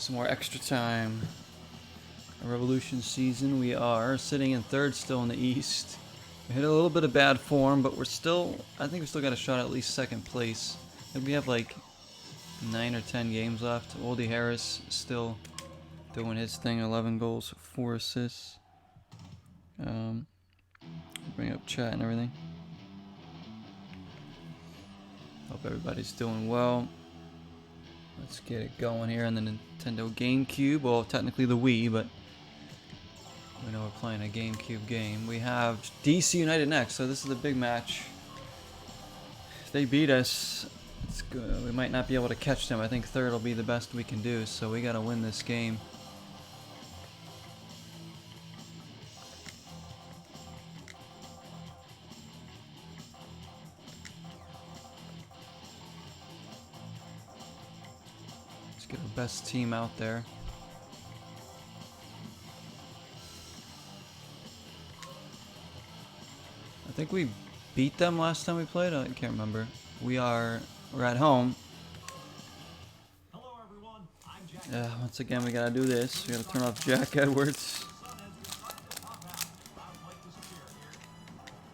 Some more extra time. A Revolution season. We are sitting in third still in the East. We hit a little bit of bad form, but we're still, I think we still got a shot at least second place. And we have like 9 or 10 games left. Oldie Harris still doing his thing. 11 goals, 4 assists. Bring up chat and everything. Hope everybody's doing well. Let's get it going here on the Nintendo GameCube. Well, technically the Wii, but we know we're playing a GameCube game. We have DC United next, so this is a big match. If they beat us, it's good. We might not be able to catch them. I think third will be the best we can do, so we gotta win this game. Get our best team out there. I think we beat them last time we played. I can't remember. We're at home. Hello everyone. I'm Jack. Once again, we gotta do this. We gotta turn off Jack Edwards.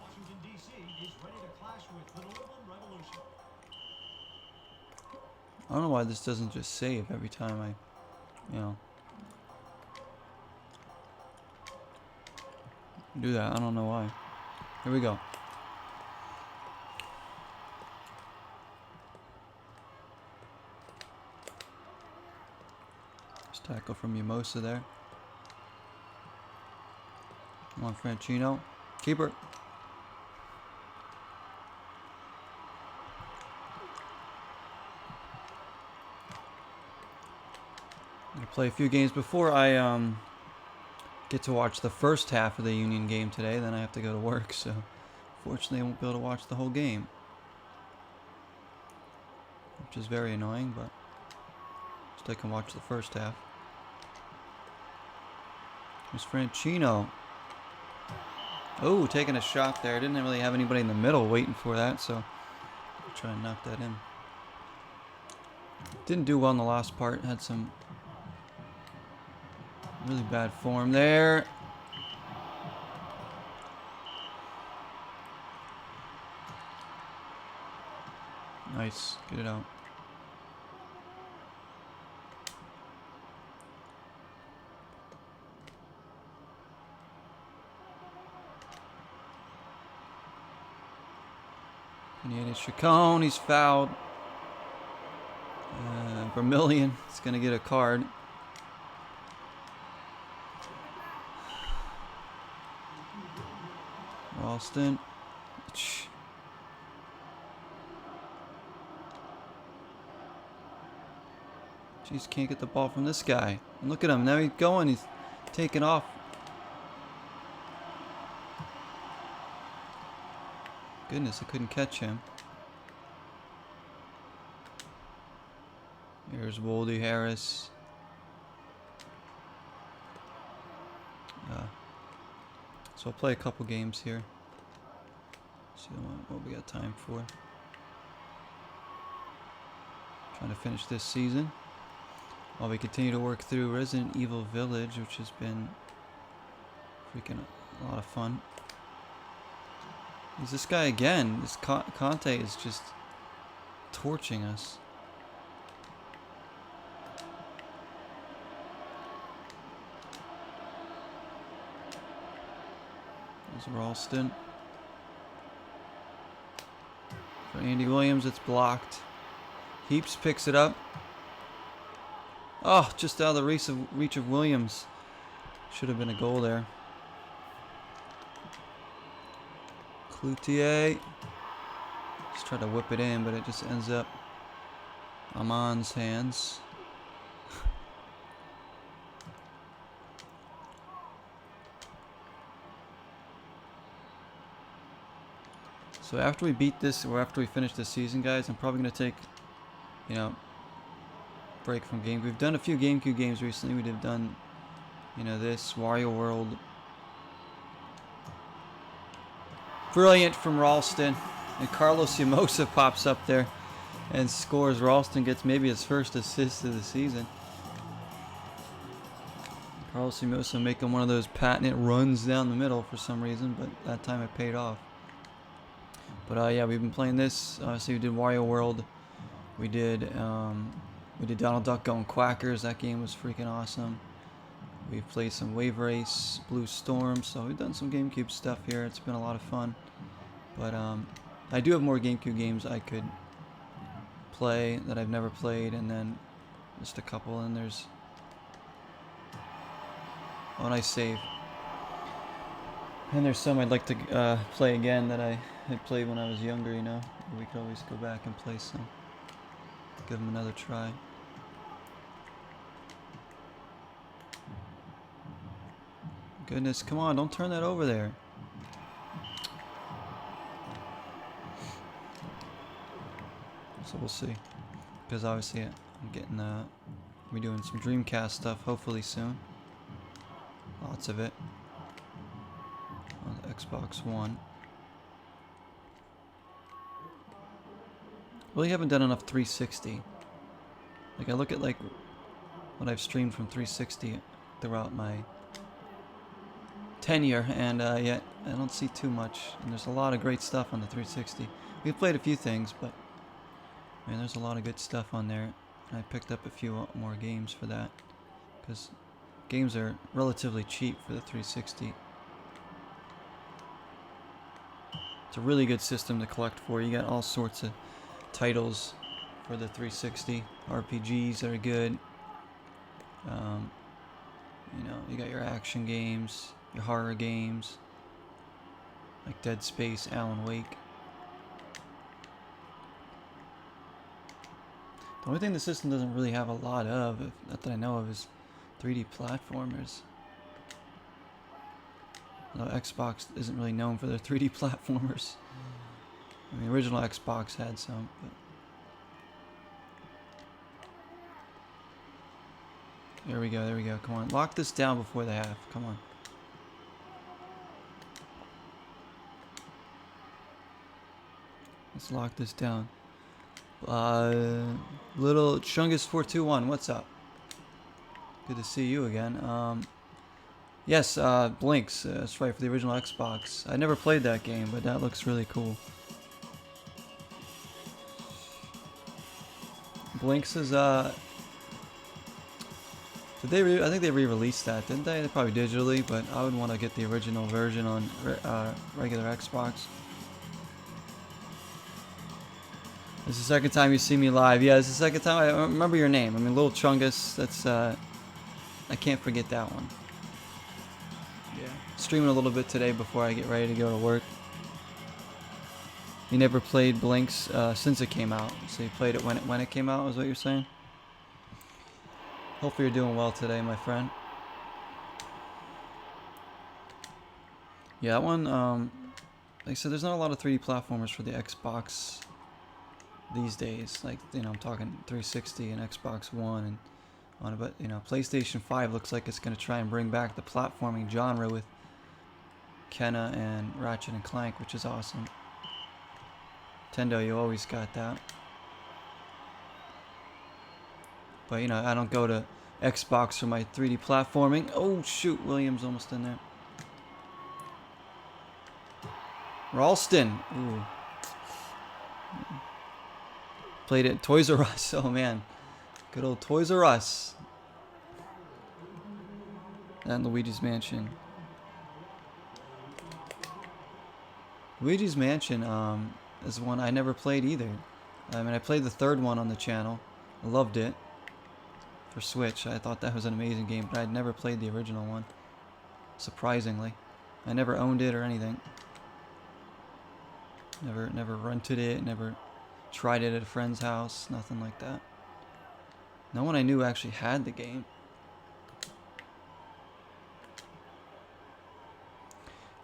Washington D.C. is ready to clash with the Louisville Revolution. I don't know why this doesn't just save every time I, do that. I don't know why. Here we go. Just tackle from Mimosa there. Come on, Franchino. Keeper. Play a few games before I get to watch the first half of the Union game today. Then I have to go to work, so fortunately I won't be able to watch the whole game, which is very annoying, but just I can watch the first half. Here's Franchino. Oh, taking a shot there. Didn't really have anybody in the middle waiting for that, so I'll try and knock that in. Didn't do well in the last part. Had some really bad form there. Nice. Get it out. Chacon, he's fouled. Vermillion is going to get a card. Ralston. Jeez, can't get the ball from this guy. And look at him. Now he's going. He's taking off. Goodness, I couldn't catch him. Here's Oldie Harris. So I'll play a couple games here. See what we got time for. Trying to finish this season while we continue to work through Resident Evil Village, which has been freaking a lot of fun. He's this guy again. This Conte is just torching us. There's Ralston. For Andy Williams, it's blocked. Heaps picks it up. Oh, just out of the reach of Williams. Should have been a goal there. Cloutier. Just tried to whip it in, but it just ends up Aman's hands. So after we beat this, or after we finish this season, guys, I'm probably going to take, break from game. We've done a few GameCube games recently. We've done, this, Wario World. Brilliant from Ralston. And Carlos Yamosa pops up there and scores. Ralston gets maybe his first assist of the season. Carlos Simosa making one of those patented runs down the middle for some reason, but that time it paid off. But yeah, we've been playing this. So we did Wario World. We did Donald Duck going Quackers. That game was freaking awesome. We've played some Wave Race, Blue Storm. So we've done some GameCube stuff here. It's been a lot of fun. But I do have more GameCube games I could play that I've never played, and then just a couple. And there's nice save. And there's some I'd like to play again that I had played when I was younger, you know. We could always go back and play some. Give them another try. Goodness, come on, don't turn that over there. So we'll see. Because obviously I'm getting, we're doing some Dreamcast stuff hopefully soon. Lots of it. On the Xbox One. Really haven't done enough 360. Like I look at like what I've streamed from 360 throughout my tenure, and yet I don't see too much. And there's a lot of great stuff on the 360. We've played a few things, but man, there's a lot of good stuff on there. And I picked up a few more games for that, because games are relatively cheap for the 360. It's a really good system to collect for. You got all sorts of titles for the 360. RPGs that are good. You know, you got your action games, your horror games, like Dead Space, Alan Wake. The only thing the system doesn't really have a lot of, not that I know of, is 3D platformers. Although Xbox isn't really known for their 3D platformers. I mean, the original Xbox had some, but there we go, there we go. Come on, lock this down before the half. Come on. Let's lock this down. Little Chungus421, what's up? Good to see you again. Yes, Blinks. That's right, for the original Xbox. I never played that game, but that looks really cool. Blinks is I think they re-released that, didn't they? Probably digitally, but I would want to get the original version on regular Xbox. This is the second time you see me live. Yeah, this is the second time. I remember your name. I mean, Little Chungus. That's I can't forget that one. Yeah. Streaming a little bit today before I get ready to go to work. You never played Blinks since it came out, so you played it when it came out, is what you're saying? Hopefully you're doing well today, my friend. Yeah, that one, like I said, there's not a lot of 3D platformers for the Xbox these days. Like, you know, I'm talking 360 and Xbox One and on it, but you know, PlayStation 5 looks like it's going to try and bring back the platforming genre with Kenna and Ratchet and Clank, which is awesome. Nintendo, you always got that. But you know, I don't go to Xbox for my 3D platforming. Oh shoot, Williams almost in there. Ralston. Ooh. Played it Toys R Us. Oh man. Good old Toys R Us. And Luigi's Mansion. Luigi's Mansion is one I never played either. I mean, I played the third one on the channel. I loved it. For Switch, I thought that was an amazing game, but I'd never played the original one. Surprisingly. I never owned it or anything. Never rented it, never tried it at a friend's house, nothing like that. No one I knew actually had the game.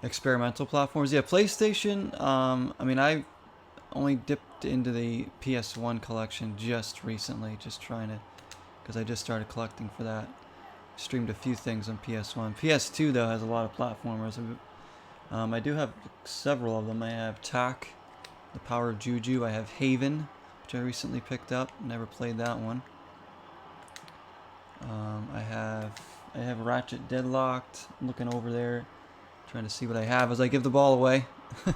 Experimental platforms. Yeah, PlayStation, I mean, I only dipped into the PS1 collection just recently, just trying to, because I just started collecting for that. Streamed a few things on PS1. PS2, though, has a lot of platformers. I do have several of them. I have Tak, The Power of Juju. I have Haven, which I recently picked up. Never played that one. I have I have Ratchet deadlocked. I'm looking over there, trying to see what I have as I give the ball away. I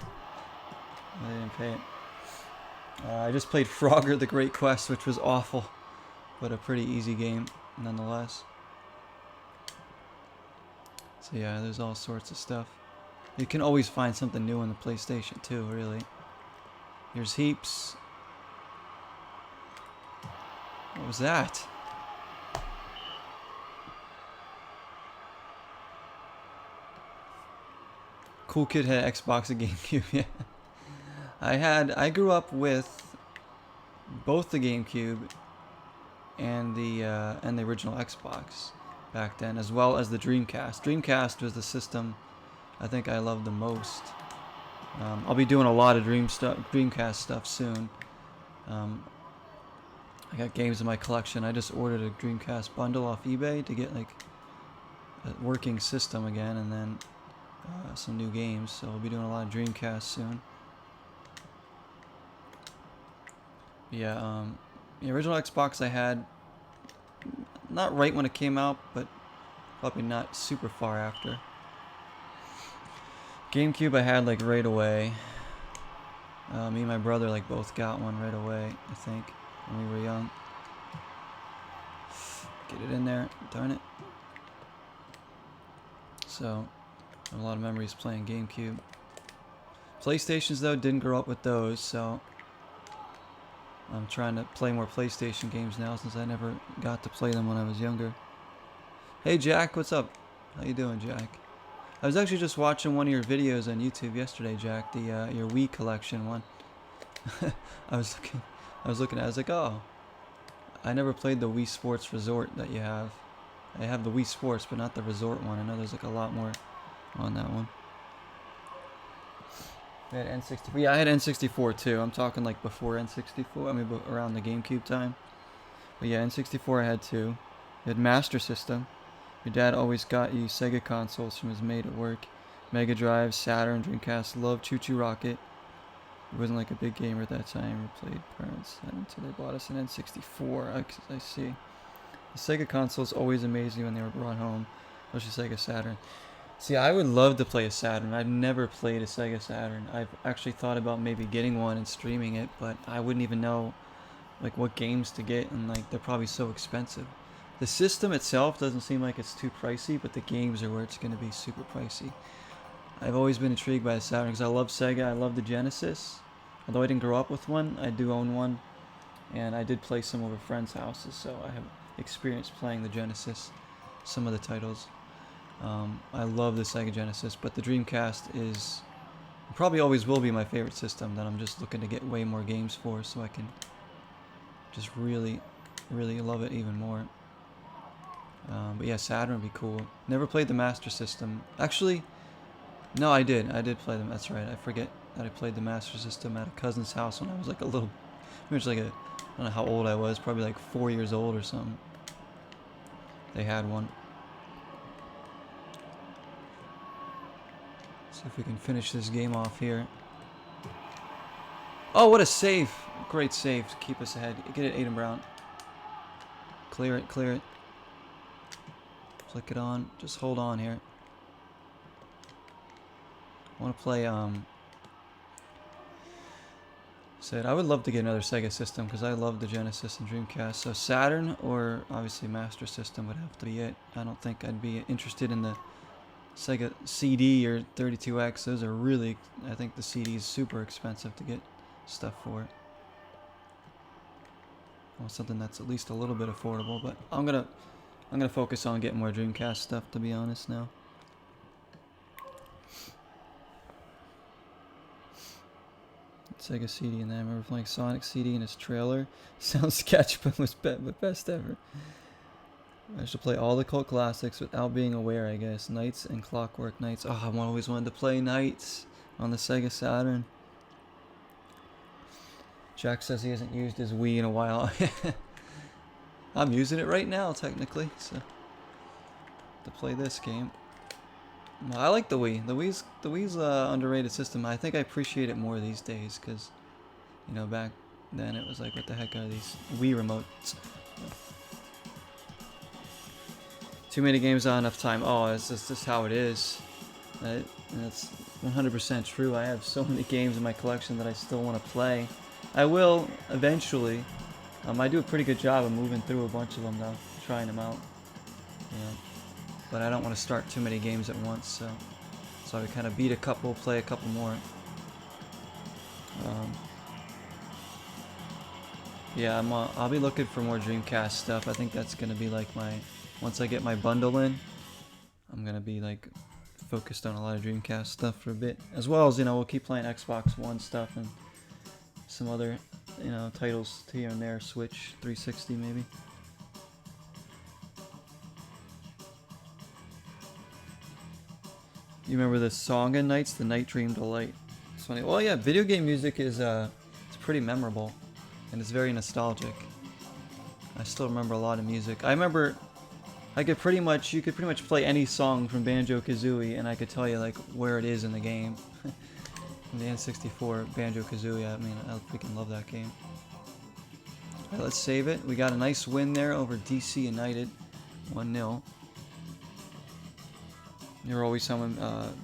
didn't pay it. I just played Frogger the Great Quest, which was awful, but a pretty easy game nonetheless. So yeah, there's all sorts of stuff. You can always find something new on the PlayStation too, really. Here's heaps. What was that? Cool kid had Xbox and GameCube. Yeah, I grew up with both the GameCube and the original Xbox back then, as well as the Dreamcast. Dreamcast was the system I think I loved the most. I'll be doing a lot of Dreamcast stuff soon. I got games in my collection. I just ordered a Dreamcast bundle off eBay to get like a working system again, and then some new games. So I'll be doing a lot of Dreamcast soon. Yeah, the original Xbox I had not right when it came out, but probably not super far after. GameCube I had like right away. Me and my brother like both got one right away, I think, when we were young. Get it in there, darn it. So, I have a lot of memories playing GameCube. PlayStations though, didn't grow up with those, so I'm trying to play more PlayStation games now since I never got to play them when I was younger. Hey Jack, what's up? How you doing, Jack? I was actually just watching one of your videos on YouTube yesterday, Jack, the your Wii collection one. I was looking at it, I was like, oh, I never played the Wii Sports Resort that you have. I have the Wii Sports, but not the Resort one. I know there's like a lot more on that one. I had N64. Yeah, I had N64 too. I'm talking like before N64. I mean, around the GameCube time. But yeah, N64 I had too. I had Master System. Your dad always got you Sega consoles from his mate at work. Mega Drive, Saturn, Dreamcast. Loved Choo Choo Rocket. He wasn't like a big gamer at that time. We played parents until they bought us an N64. I see. The Sega consoles always amazed me when they were brought home, especially Sega Saturn. See, I would love to play a Saturn. I've never played a Sega Saturn. I've actually thought about maybe getting one and streaming it, but I wouldn't even know like what games to get, and like they're probably so expensive. The system itself doesn't seem like it's too pricey, but the games are where it's going to be super pricey. I've always been intrigued by the Saturn because I love Sega. I love the Genesis. Although I didn't grow up with one, I do own one, and I did play some over friends' houses, so I have experience playing the Genesis, some of the titles. I love the Sega Genesis, but the Dreamcast is probably always will be my favorite system that I'm just looking to get way more games for, so I can just really love it even more. But yeah, Saturn would be cool. Never played the Master System. Actually, no, I did play them. That's right. I forget that I played the Master System at a cousin's house when I was like a little, maybe like I don't know how old I was, probably like 4 years old or something. They had one. See if we can finish this game off here. Oh, what a save! Great save to keep us ahead. Get it, Aiden Brown. Clear it, clear it. Flick it on. Just hold on here. I want to play, said I would love to get another Sega system because I love the Genesis and Dreamcast. So Saturn or obviously Master System would have to be it. I don't think I'd be interested in the Sega CD or 32X. Those are really, I think the CD is super expensive to get stuff for. I want something that's at least a little bit affordable, but I'm gonna focus on getting more Dreamcast stuff, to be honest now. Sega CD, and then I remember playing Sonic CD in its trailer. Sounds sketch, but was best ever. I should play all the cult classics without being aware, I guess. Knights and Clockwork Knights. Oh, I always wanted to play Knights on the Sega Saturn. Jack says he hasn't used his Wii in a while. I'm using it right now, technically, so to play this game. No, I like the Wii. The Wii's underrated system. I think I appreciate it more these days because, you know, back then it was like, what the heck are these Wii remotes? Too many games, not enough time. Oh, it's just how it is. And that's 100% true. I have so many games in my collection that I still want to play. I will eventually. I do a pretty good job of moving through a bunch of them though, trying them out. You know, but I don't want to start too many games at once, so I kind of beat a couple, play a couple more. Yeah, I'll be looking for more Dreamcast stuff. I think that's gonna be like once I get my bundle in, I'm gonna be like focused on a lot of Dreamcast stuff for a bit, as well as, you know, we'll keep playing Xbox One stuff and some other, you know, titles here and there, Switch 360 maybe. You remember the Songa Nights, the Night Dream Delight? It's funny. Well, yeah, video game music is it's pretty memorable, and it's very nostalgic. I still remember a lot of music. I remember you could pretty much play any song from Banjo-Kazooie, and I could tell you like where it is in the game. In the N64 Banjo-Kazooie, I mean, I freaking love that game. Alright, let's save it. We got a nice win there over DC United, 1-0. You're always someone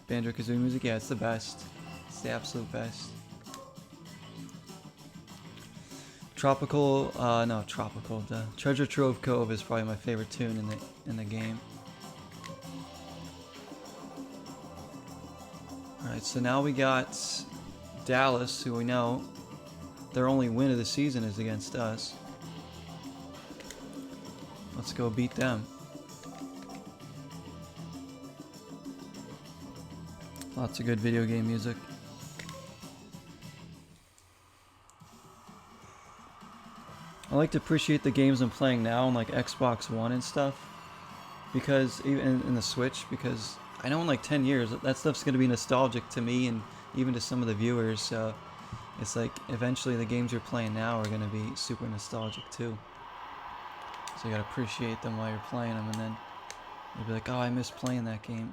Banjo-Kazooie music. Yeah, it's the best. It's the absolute best. Tropical. The Treasure Trove Cove is probably my favorite tune in the game. Alright, so now we got Dallas, who we know their only win of the season is against us. Let's go beat them. Lots of good video game music. I like to appreciate the games I'm playing now on like Xbox One and stuff, because even in the Switch, because I know in like 10 years that stuff's going to be nostalgic to me and even to some of the viewers, so it's like eventually the games you're playing now are going to be super nostalgic too. So you got to appreciate them while you're playing them, and then you'll be like, oh, I miss playing that game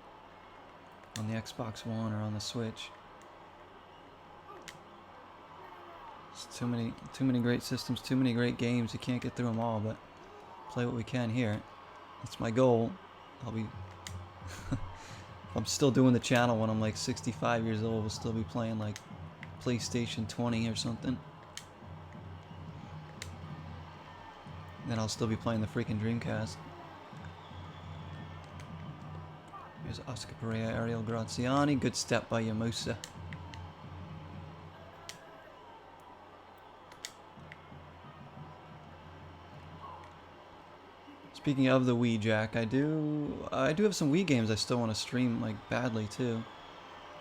on the Xbox One or on the Switch. It's too many great systems, too many great games. You can't get through them all, but play what we can here. That's my goal. I'll be I'm still doing the channel when I'm like 65 years old. We'll still be playing like PlayStation 20 or something. Then I'll still be playing the freaking Dreamcast. Here's Oscar Pereira, Ariel Graziani. Good step by Yamusa. Speaking of the Wii, Jack, I do have some Wii games I still want to stream like badly too.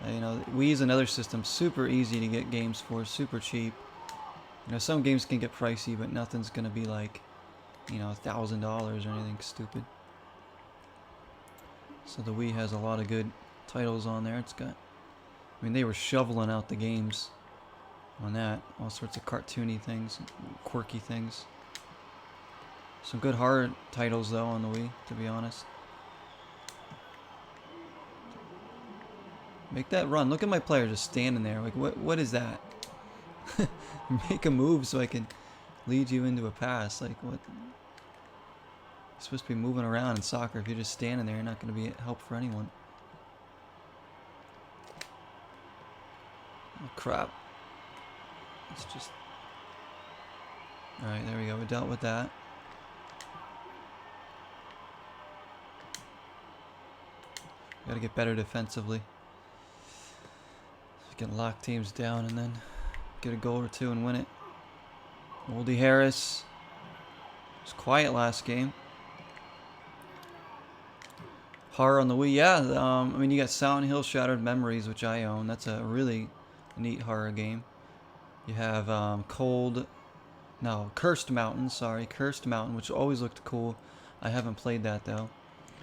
You know, Wii is another system, super easy to get games for, super cheap. You know, some games can get pricey, but nothing's gonna be like, you know, $1,000 or anything stupid. So the Wii has a lot of good titles on there. It's got, I mean, they were shoveling out the games on that, all sorts of cartoony things, quirky things. Some good horror titles though on the Wii, to be honest. Make that run. Look at my player just standing there. Like, what is that? Make a move so I can lead you into a pass. Like, what? You're supposed to be moving around in soccer. If you're just standing there, you're not going to be a help for anyone. Oh, crap. It's just... Alright, there we go. We dealt with that. Gotta get better defensively. So we can lock teams down and then get a goal or two and win it. Oldie Harris was quiet last game. Horror on the Wii, yeah. I mean, you got Silent Hill Shattered Memories, which I own. That's a really neat horror game. You have Cursed Mountain. Sorry, Cursed Mountain, which always looked cool. I haven't played that though.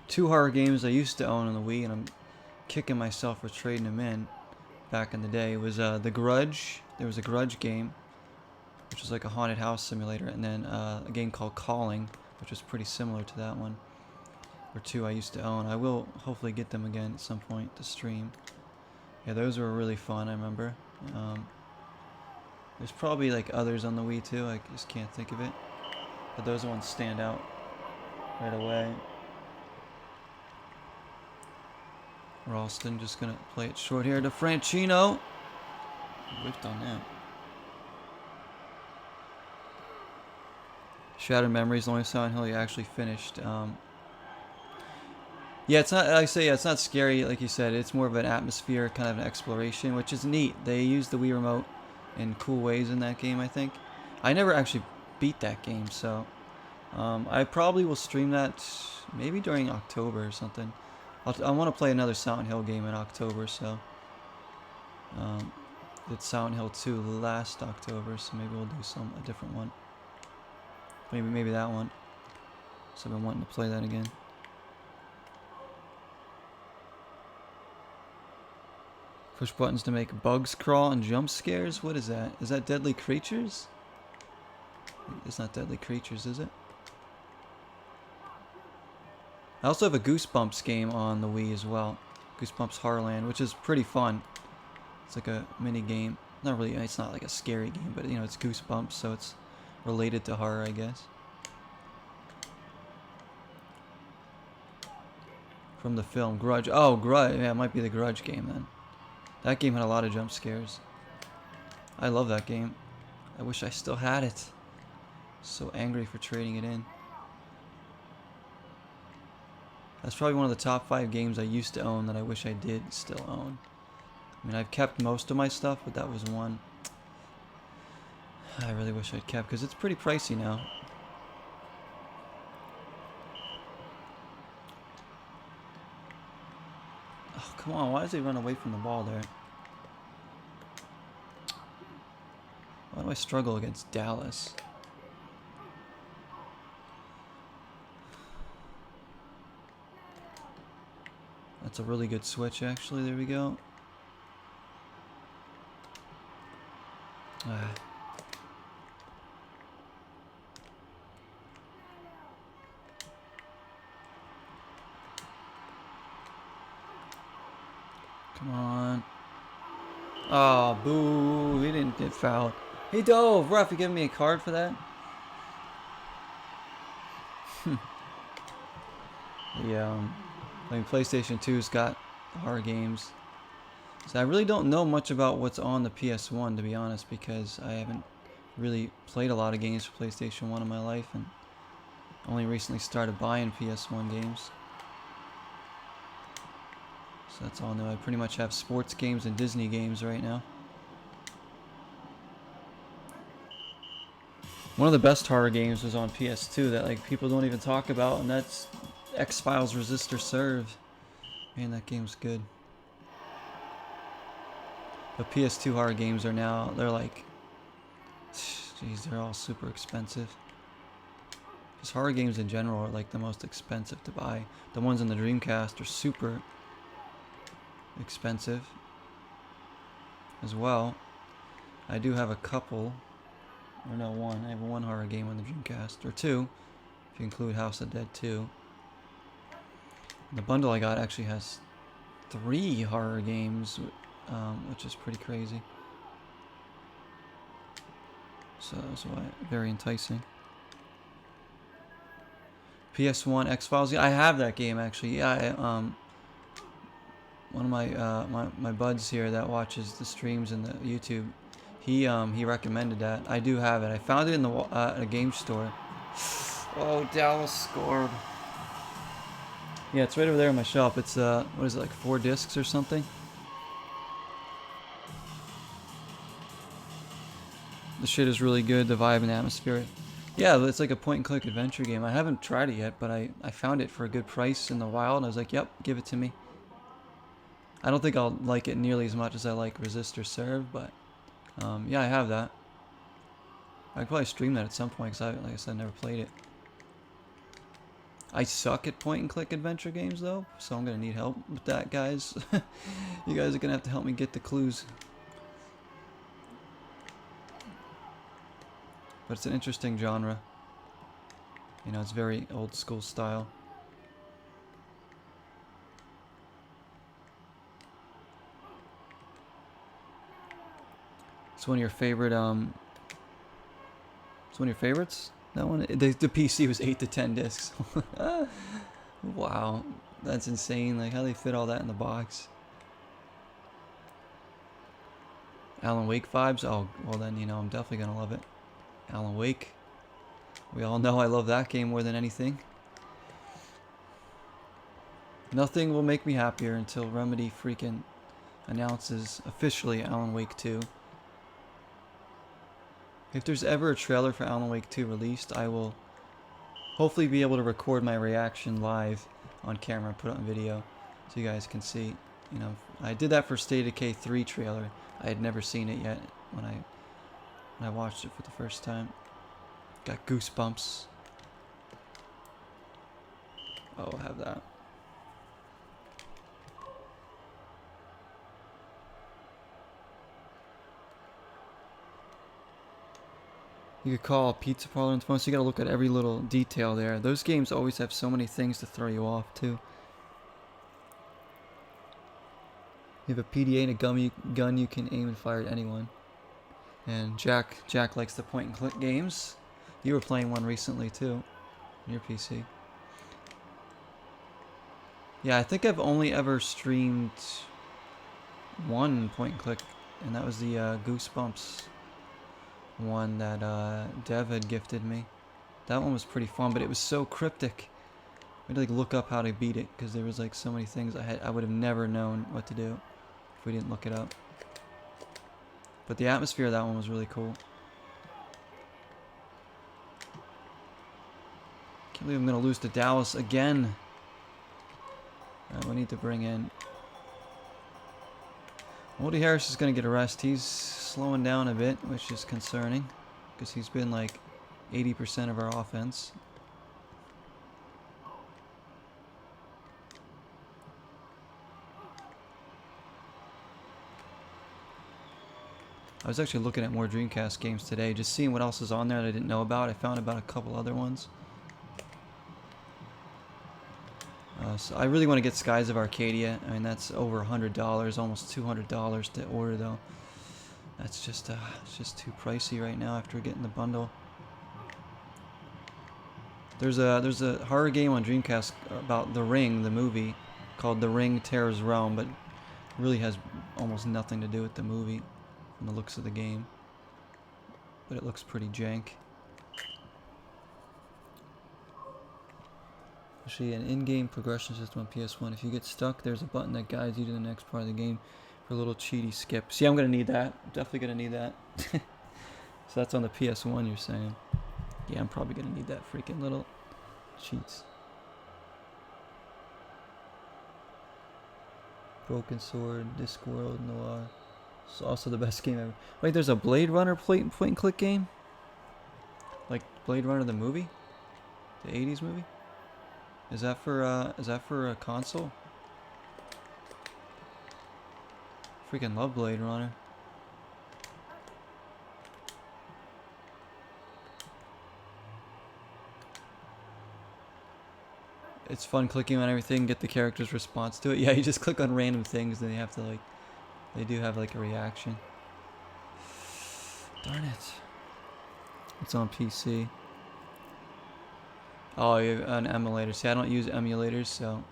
Two horror games I used to own on the Wii, and I'm kicking myself for trading them in back in the day. It was The Grudge. There was a Grudge game, which was like a haunted house simulator, and then a game called Calling, which was pretty similar to that one. Or two I used to own. I will hopefully get them again at some point to stream. Yeah, those were really fun, I remember. There's probably like others on the Wii too, I just can't think of it. But those ones stand out right away. Ralston just gonna play it short here to Franchino. Whiffed on that. Shattered Memories, the only Silent Hill you actually finished. Yeah, it's not. Like I say, yeah, it's not scary, like you said. It's more of an atmosphere, kind of an exploration, which is neat. They use the Wii remote in cool ways in that game, I think. I never actually beat that game, so I probably will stream that maybe during October or something. I want to play another Silent Hill game in October, so did Silent Hill 2 last October, so maybe we'll do a different one. Maybe that one. So I've been wanting to play that again. Push buttons to make bugs crawl and jump scares? What is that? Is that Deadly Creatures? It's not Deadly Creatures, is it? I also have a Goosebumps game on the Wii as well. Goosebumps Horrorland, which is pretty fun. It's like a mini game. Not really, it's not like a scary game, but you know, it's Goosebumps, so it's related to horror, I guess. From the film Grudge. Oh, Grudge. Yeah, it might be the Grudge game then. That game had a lot of jump scares. I love that game. I wish I still had it. So angry for trading it in. That's probably one of the top 5 games I used to own that I wish I did still own. I mean, I've kept most of my stuff, but that was one I really wish I'd kept because it's pretty pricey now. Oh, come on. Why does he run away from the ball there? Why do I struggle against Dallas? That's a really good switch, actually. There we go. Come on. Oh, boo. He didn't get fouled. He dove. Ref, you giving me a card for that? Yeah. I mean, PlayStation 2's got horror games. So I really don't know much about what's on the PS1, to be honest, because I haven't really played a lot of games for PlayStation 1 in my life, and only recently started buying PS1 games. So that's all new. I pretty much have sports games and Disney games right now. One of the best horror games was on PS2 that like people don't even talk about, and that's X-Files Resist or Serve. Man, that game's good. But PS2 horror games are now, they're like, jeez, they're all super expensive. Just horror games in general are like the most expensive to buy. The ones on the Dreamcast are super expensive as well. I do have a couple, or no, one. I have one horror game on the Dreamcast, or two, if you include House of Dead 2. The bundle I got actually has 3 horror games, which is pretty crazy. So that's why very enticing. PS1 X-Files. Yeah, I have that game actually. Yeah, one of my buds here that watches the streams and the YouTube, he recommended that. I do have it. I found it in the at a game store. Oh, Dallas scored. Yeah, it's right over there on my shelf. It's what is it, like 4 discs or something? The shit is really good. The vibe and atmosphere. Yeah, it's like a point-and-click adventure game. I haven't tried it yet, but I found it for a good price in the wild. And I was like, yep, give it to me. I don't think I'll like it nearly as much as I like Resist or Serve, but yeah, I have that. I could probably stream that at some point because like I said, I never played it. I suck at point-and-click adventure games though, so I'm gonna need help with that, guys. You guys are gonna have to help me get the clues. But it's an interesting genre. You know, it's very old school style. It's one of your favorite, it's one of your favorites? That one? The PC was 8 to 10 discs. Wow. That's insane. Like how they fit all that in the box. Alan Wake vibes. Oh, well then, you know, I'm definitely gonna love it. Alan Wake. We all know I love that game more than anything. Nothing will make me happier until Remedy freaking announces officially Alan Wake 2. If there's ever a trailer for Alan Wake 2 released, I will hopefully be able to record my reaction live on camera and put it on video so you guys can see. You know, I did that for State of Decay 3 trailer. I had never seen it yet when I watched it for the first time. Got goosebumps. Oh, I'll have that. You could call a pizza parlor on the phone, so you gotta look at every little detail there. Those games always have so many things to throw you off, too. You have a PDA and a gun you can aim and fire at anyone. And Jack likes the point and click games. You were playing one recently, too, on your PC. Yeah, I think I've only ever streamed one point and click, and that was the Goosebumps one that Dev had gifted me. That one was pretty fun, but it was so cryptic. We had to like look up how to beat it because there was like so many things I would have never known what to do if we didn't look it up. But the atmosphere of that one was really cool. Can't believe I'm gonna lose to Dallas again. We need to bring in Woody Harris is going to get a rest. He's slowing down a bit, which is concerning because he's been like 80% of our offense. I was actually looking at more Dreamcast games today, just seeing what else is on there that I didn't know about. I found about a couple other ones. So I really want to get Skies of Arcadia. I mean, that's over $100, almost $200 to order though. That's just it's just too pricey right now after getting the bundle. There's a horror game on Dreamcast about The Ring, the movie, called The Ring Tears Realm, but it really has almost nothing to do with the movie from the looks of the game. But it looks pretty jank. Actually, an in-game progression system on PS1. If you get stuck, there's a button that guides you to the next part of the game for a little cheaty skip. See, I'm going to need that. I'm definitely going to need that. So that's on the PS1, you're saying. Yeah, I'm probably going to need that freaking little cheats. Broken Sword, Discworld, Noir. It's also the best game ever. Wait, there's a Blade Runner point and click game? Like Blade Runner the movie? The 80s movie? Is that for a console? Freaking love Blade Runner. It's fun clicking on everything, get the character's response to it. Yeah, you just click on random things and they have to like, they do have like a reaction. Darn it. It's on PC. Oh, you have an emulator. See, I don't use emulators, so.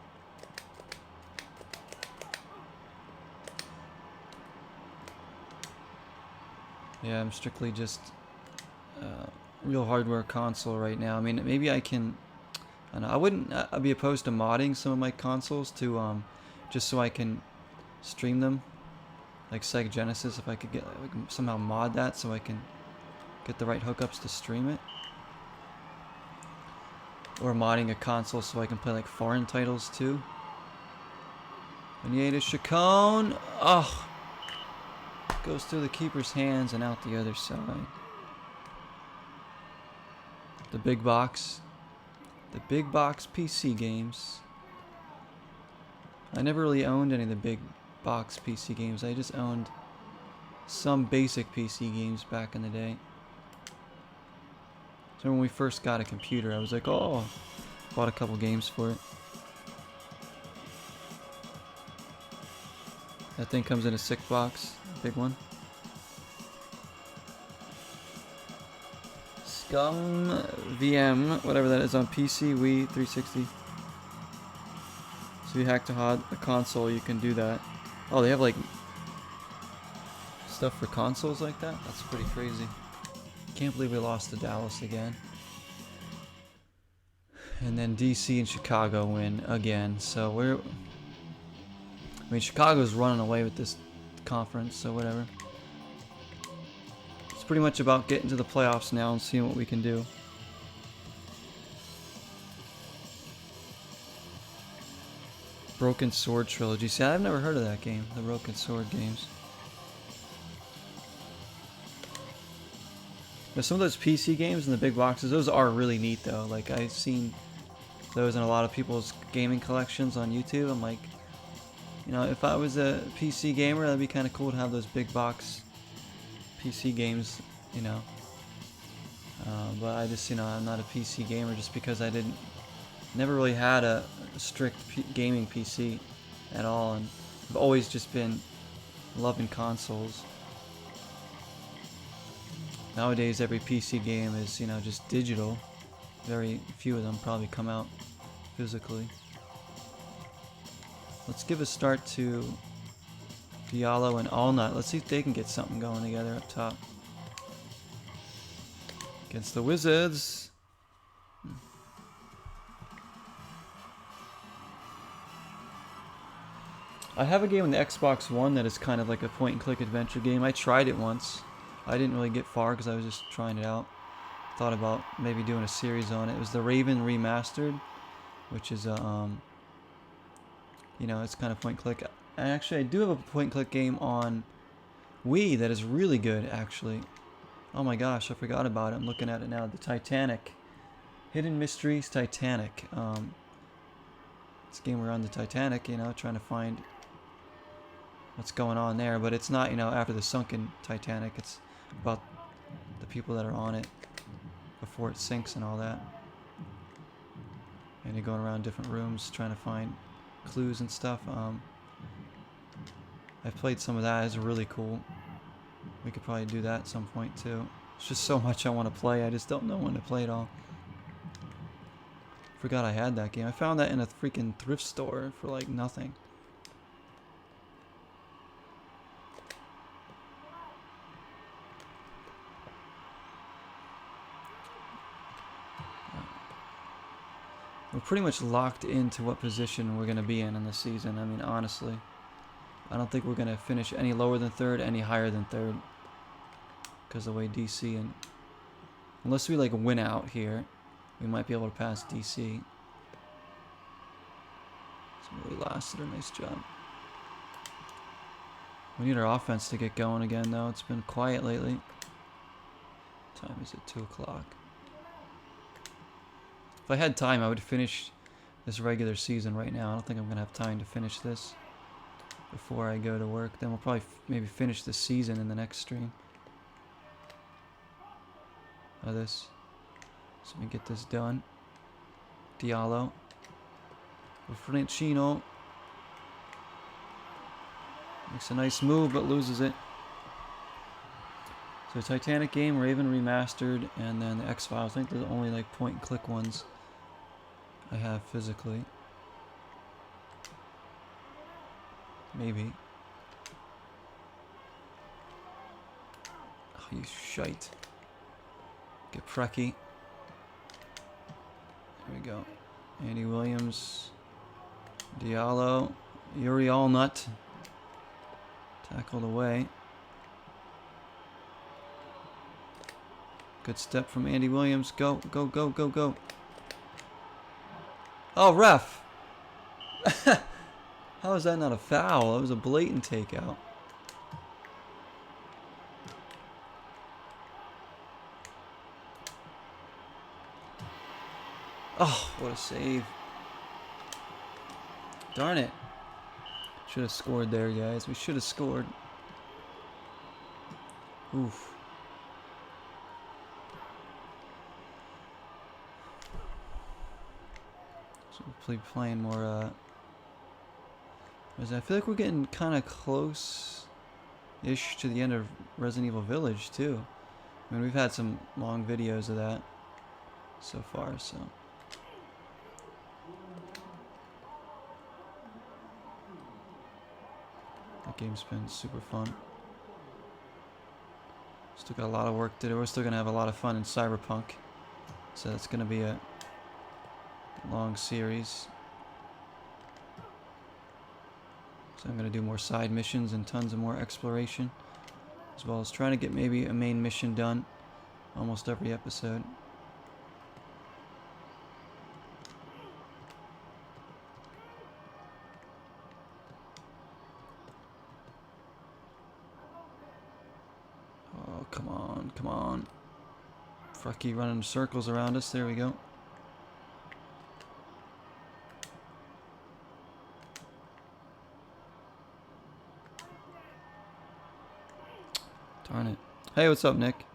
Yeah, I'm strictly just real hardware console right now. I mean, maybe I can. I don't know, I wouldn't I'd be opposed to modding some of my consoles to just so I can stream them, like Sega Genesis. If I could get somehow mod that so I can get the right hookups to stream it. Or modding a console so I can play like foreign titles too. Vanieta Chacon. Oh! Goes through the keeper's hands and out the other side. The big box. The big box PC games. I never really owned any of the big box PC games. I just owned some basic PC games back in the day. So when we first got a computer, I was like, oh, bought a couple games for it. That thing comes in a sick box, big one. Scum VM, whatever that is, on PC, Wii, 360. So you hack the console, you can do that. Oh, they have like stuff for consoles like that? That's pretty crazy. Can't believe we lost to Dallas again. And then DC and Chicago win again. So I mean, Chicago's running away with this conference, so whatever. It's pretty much about getting to the playoffs now and seeing what we can do. Broken Sword Trilogy. See, I've never heard of that game, the Broken Sword games. Now, some of those PC games in the big boxes, those are really neat though. Like, I've seen those in a lot of people's gaming collections on YouTube. I'm like, you know, if I was a PC gamer, that'd be kind of cool to have those big box PC games, you know. But I just, you know, I'm not a PC gamer just because I never really had a strict gaming PC at all, and I've always just been loving consoles. Nowadays, every PC game is, you know, just digital. Very few of them probably come out physically. Let's give a start to Diallo and Allnut. Let's see if they can get something going together up top. Against the Wizards. I have a game on the Xbox One that is kind of like a point-and-click adventure game. I tried it once. I didn't really get far because I was just trying it out. Thought about maybe doing a series on it. It was the Raven Remastered, which is a, you know, it's kind of point-and-click. And actually, I do have a point-and-click game on Wii that is really good, actually. Oh my gosh, I forgot about it. I'm looking at it now. The Titanic. Hidden Mysteries Titanic. It's a game where we're on the Titanic, you know, trying to find what's going on there. But it's not, you know, after the sunken Titanic. It's about the people that are on it before it sinks and all that. And you're going around different rooms trying to find clues and stuff. I've played some of that. It's really cool. We could probably do that at some point too. It's just so much I want to play. I just don't know when to play it all. Forgot I had that game. I found that in a freaking thrift store for like nothing. We're pretty much locked into what position we're going to be in this season. I mean, honestly. I don't think we're going to finish any lower than third, any higher than third. Because of the way DC and... Unless we like win out here, we might be able to pass DC. Somebody lasted a nice job. We need our offense to get going again though. It's been quiet lately. What time is it? 2 o'clock. If I had time, I would finish this regular season right now. I don't think I'm going to have time to finish this before I go to work. Then we'll probably maybe finish the season in the next stream. This. So we get this done. Diallo. Francino. Makes a nice move, but loses it. So Titanic game, Raven Remastered, and then the X-Files. I think they're the only like point-and-click ones I have physically. Maybe. Oh, you shite. Get Preki. There we go. Andy Williams. Diallo. Yuri Allnut. Tackled away. Good step from Andy Williams. Go, go, go, go, go. Oh, ref! How is that not a foul? That was a blatant takeout. Oh, what a save. Darn it. Should have scored there, guys. We should have scored. Oof. So we'll be playing more, I feel like we're getting kind of close-ish to the end of Resident Evil Village, too. I mean, we've had some long videos of that so far, so... game's been super fun. Still got a lot of work to do. We're still gonna have a lot of fun in Cyberpunk, so it's gonna be a long series. So I'm gonna do more side missions and tons of more exploration, as well as trying to get maybe a main mission done almost every episode. Oh, come on, come on. Frucky running circles around us. There we go. Darn it. Hey, what's up, Nick?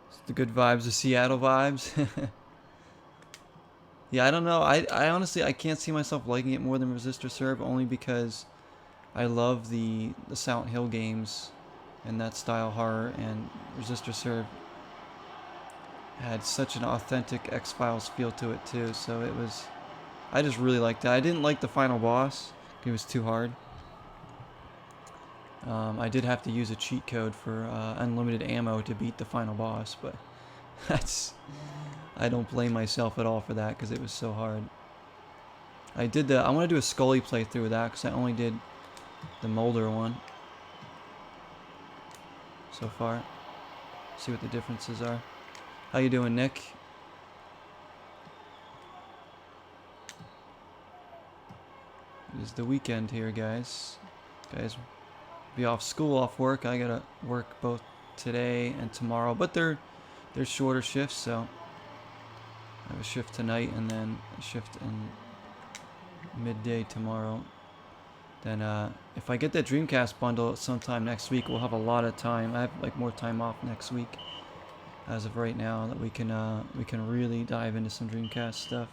It's the good vibes, the Seattle vibes. Yeah, I don't know. I honestly, I can't see myself liking it more than Resistor Serve, only because I love the Silent Hill games and that style horror, and Resistor Serve had such an authentic X-Files feel to it too, so it was, I just really liked it. I didn't like the final boss. It was too hard. I did have to use a cheat code for unlimited ammo to beat the final boss, but that's, I don't blame myself at all for that because it was so hard. I want to do a Scully playthrough with that because I only did the Mulder one so far. See what the differences are. How you doing, Nick? It is the weekend here, guys. Guys be off school, off work. I gotta work both today and tomorrow, but they're shorter shifts, so I have a shift tonight and then a shift in midday tomorrow. Then if I get that Dreamcast bundle sometime next week, we'll have a lot of time. I have like more time off next week as of right now that we can really dive into some Dreamcast stuff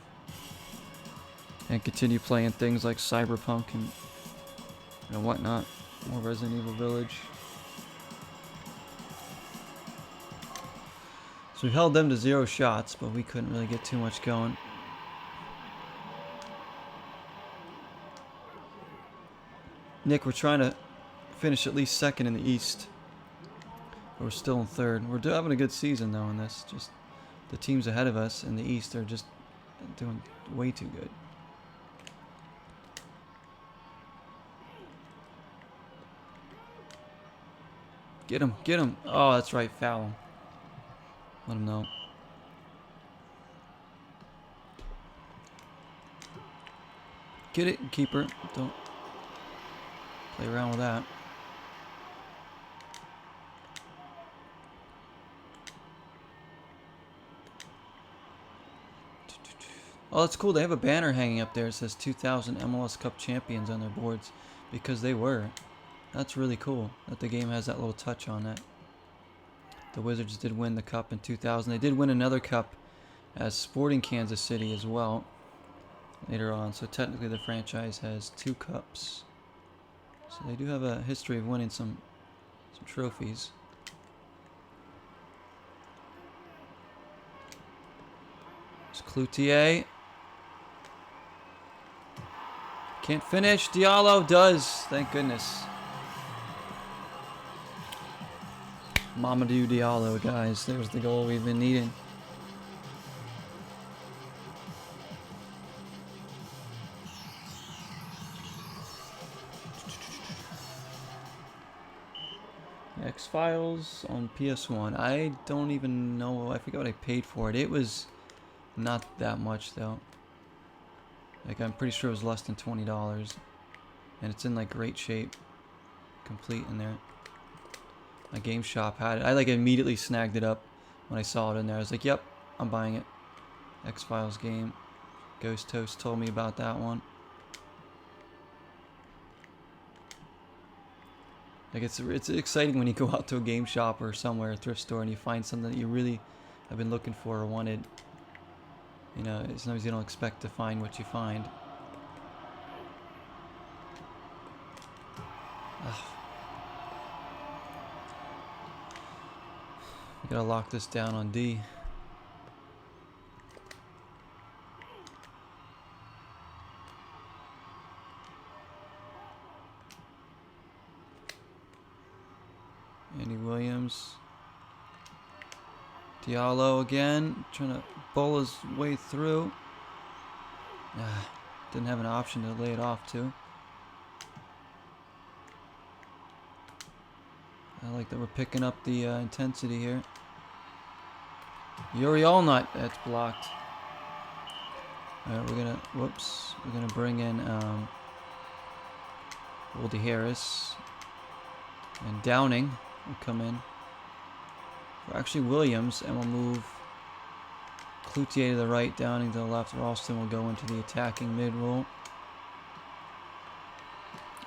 and continue playing things like Cyberpunk and whatnot. More Resident Evil Village. So we held them to 0 shots, but we couldn't really get too much going. Nick, we're trying to finish at least second in the East. We're still in third. We're having a good season though in this. Just the teams ahead of us in the East are just doing way too good. Get him, get him. Oh, that's right, foul him. Let him know. Get it, keeper. Don't play around with that. Oh, that's cool. They have a banner hanging up there. It says 2000 MLS Cup champions on their boards because they were. That's really cool that the game has that little touch on that. The Wizards did win the cup in 2000. They did win another cup as Sporting Kansas City as well later on. So technically the franchise has 2 cups. So they do have a history of winning some trophies. It's Cloutier. Can't finish. Diallo does. Thank goodness. Mamadou Diallo, guys. There's the goal we've been needing. X-Files on PS1. I don't even know. I forget what I paid for it. It was not that much, though. Like, I'm pretty sure it was less than $20. And it's in, like, great shape. Complete in there. My game shop had it. I like immediately snagged it up when I saw it in there. I was like, yep, I'm buying it. X-Files game. Ghost Toast told me about that one. Like it's exciting when you go out to a game shop or somewhere, a thrift store, and you find something that you really have been looking for or wanted. You know, sometimes you don't expect to find what you find. Ugh. We gotta lock this down on D. Williams. Diallo again, trying to bowl his way through. Didn't have an option to lay it off to. I like that we're picking up the intensity here. Yuri Allnut, that's blocked. Alright, we're gonna bring in Oldie Harris. And Downing will come in. Or actually Williams, and we'll move Cloutier to the right, Downing to the left. Ralston will go into the attacking mid role.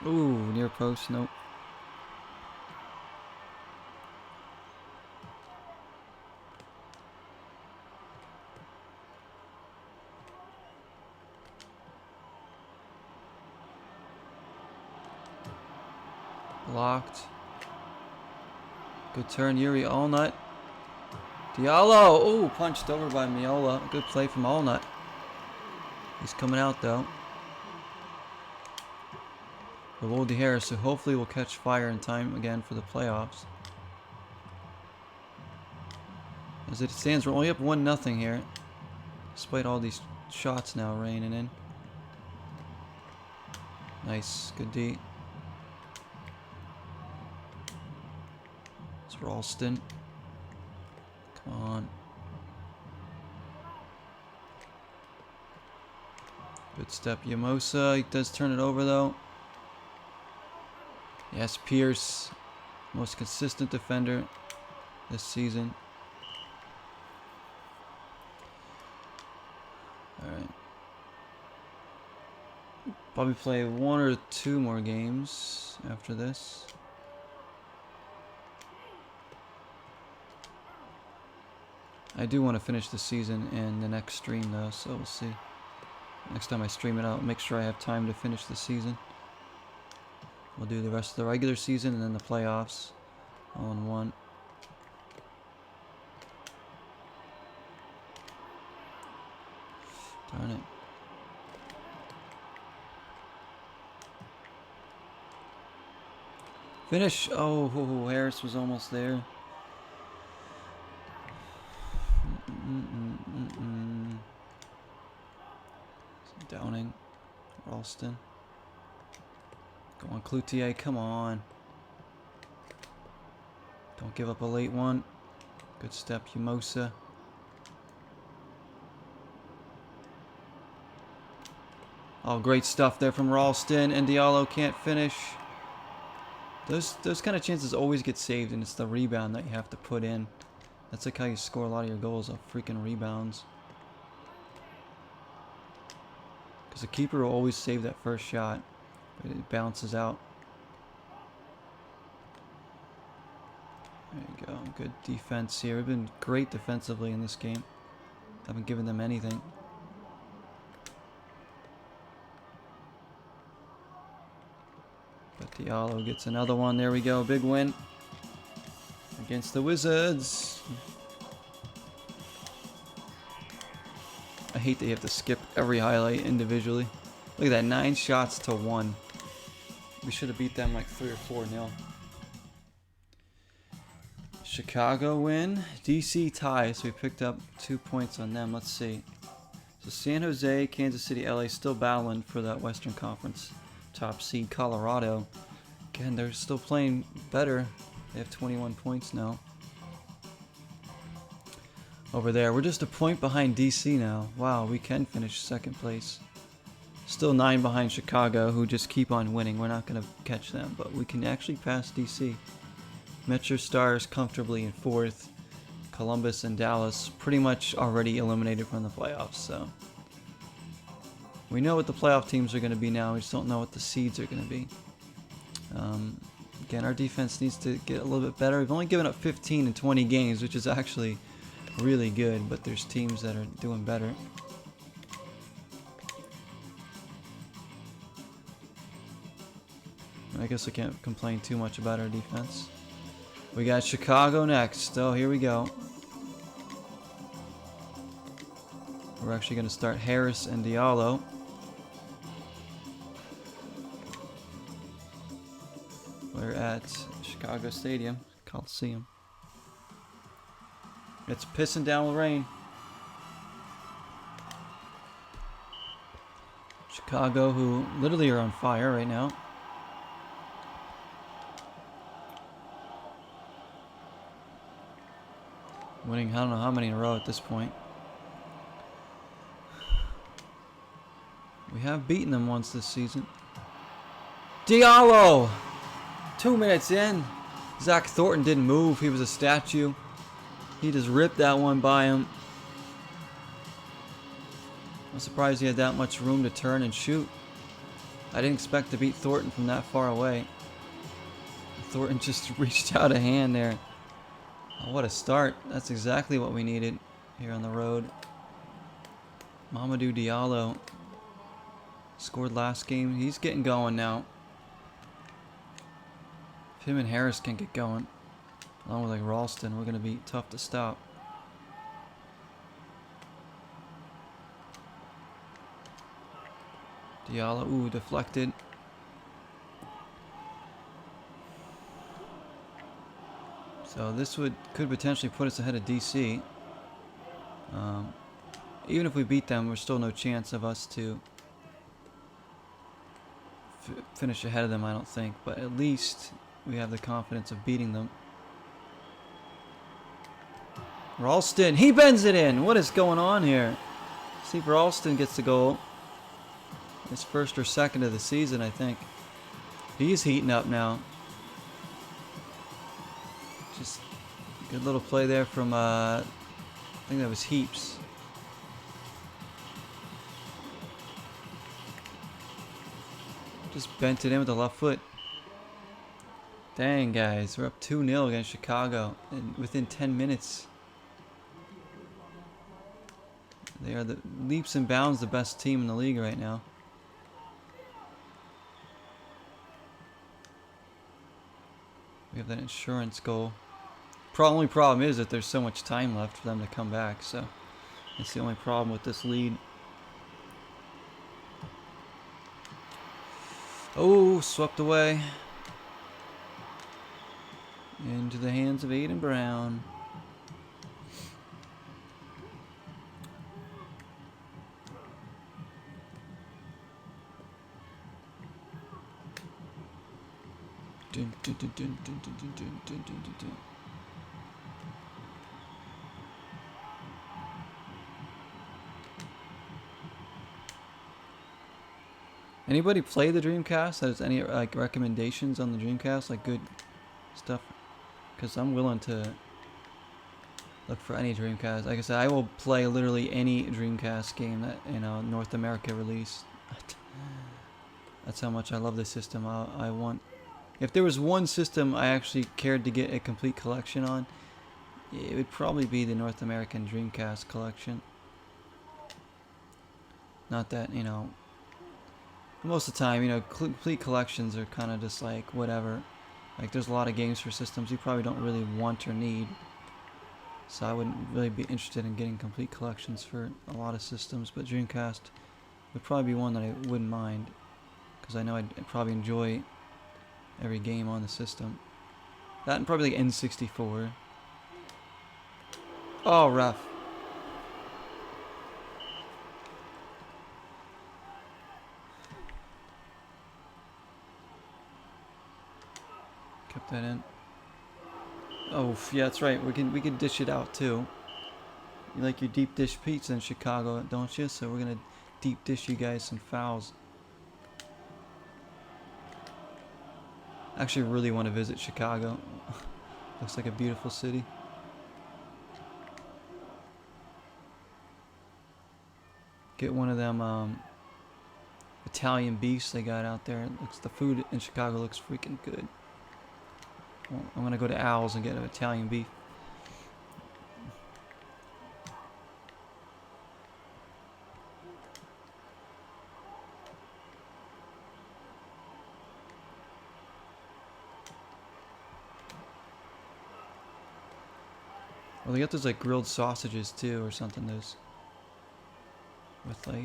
Ooh, near post, nope. Blocked. Good turn, Yuri Allnut. Diallo! Oh, punched over by Miola. Good play from Allnut. He's coming out though. Oldie Harris, who hopefully will catch fire in time again for the playoffs. As it stands, we're only up 1-0 here, despite all these shots now raining in. Nice, good D. It's Ralston. Come on. Good step, Yamosa. He does turn it over though. Yes, Pierce, most consistent defender this season. Alright. Probably play 1 or 2 more games after this. I do want to finish the season in the next stream though, so we'll see. Next time I stream it, I'll make sure I have time to finish the season. We'll do the rest of the regular season and then the playoffs all in one. Darn it. Finish! Oh, Harris was almost there. Downing. Ralston. Go on, Cloutier, come on. Don't give up a late one. Good step, Yamosa. Oh, great stuff there from Ralston, and Diallo can't finish. Those kind of chances always get saved, and it's the rebound that you have to put in. That's like how you score a lot of your goals, off freaking rebounds. Because the keeper will always save that first shot. But it bounces out. There you go. Good defense here. We've been great defensively in this game. Haven't given them anything. But Diallo gets another one. There we go. Big win against the Wizards. I hate that you have to skip every highlight individually. Look at that, 9 shots to 1. We should have beat them like 3 or 4-0. Chicago win. DC tie, so we picked up 2 points on them. Let's see. So San Jose, Kansas City, LA still battling for that Western Conference top seed. Colorado, again, they're still playing better. They have 21 points now. Over there, we're just a point behind DC now. Wow, we can finish second place. Still 9 behind Chicago, who just keep on winning. We're not going to catch them, but we can actually pass DC. Metro Stars comfortably in 4th. Columbus and Dallas pretty much already eliminated from the playoffs, so we know what the playoff teams are going to be now. We just don't know what the seeds are going to be. Again, our defense needs to get a little bit better. We've only given up 15 in 20 games, which is actually really good, but there's teams that are doing better. I guess I can't complain too much about our defense. We got Chicago next. Oh, here we go. We're actually going to start Harris and Diallo. We're at Chicago Stadium. Coliseum. It's pissing down with rain. Chicago, who literally are on fire right now. Winning, I don't know how many in a row at this point. We have beaten them once this season. Diallo! 2 minutes in. Zach Thornton didn't move. He was a statue. He just ripped that one by him. I'm surprised he had that much room to turn and shoot. I didn't expect to beat Thornton from that far away. Thornton just reached out a hand there. Oh, what a start. That's exactly what we needed here on the road. Mamadou Diallo scored last game. He's getting going now. If him and Harris can get going, along with like Ralston, we're going to be tough to stop. Diallo, ooh, deflected. So this could potentially put us ahead of DC. Even if we beat them, there's still no chance of us to finish ahead of them, I don't think. But at least we have the confidence of beating them. Ralston, he bends it in. What is going on here? See if Ralston gets the goal. His first or second of the season, I think. He's heating up now. Just good little play there from, I think that was Heaps. Just bent it in with the left foot. Dang, guys. We're up 2-0 against Chicago and within 10 minutes. They are the leaps and bounds the best team in the league right now. We have that insurance goal. Only problem is that there's so much time left for them to come back, so it's the only problem with this lead. Oh, swept away. Into the hands of Aiden Brown. Dun, dun, dun, dun, dun, dun, dun, dun, dun, dun, dun. Anybody play the Dreamcast? Has any like recommendations on the Dreamcast, like good stuff? Because I'm willing to look for any Dreamcast. Like I said, I will play literally any Dreamcast game that North America released. That's how much I love this system. I want. If there was one system I actually cared to get a complete collection on, it would probably be the North American Dreamcast collection. Not that, most of the time, complete collections are kind of just like whatever. Like there's a lot of games for systems you probably don't really want or need. So I wouldn't really be interested in getting complete collections for a lot of systems, but Dreamcast would probably be one that I wouldn't mind, because I know I'd probably enjoy every game on the system. That and probably like N64. Oh, rough. Kept that in. Oh, yeah, that's right. We can dish it out too. You like your deep dish pizza in Chicago, don't you? So we're gonna deep dish you guys some fouls. I actually really want to visit Chicago. Looks like a beautiful city. Get one of them Italian beefs they got out there. The food in Chicago looks freaking good. Well, I'm gonna go to Al's and get an Italian beef. Well, they got those like grilled sausages too, or something. Those with like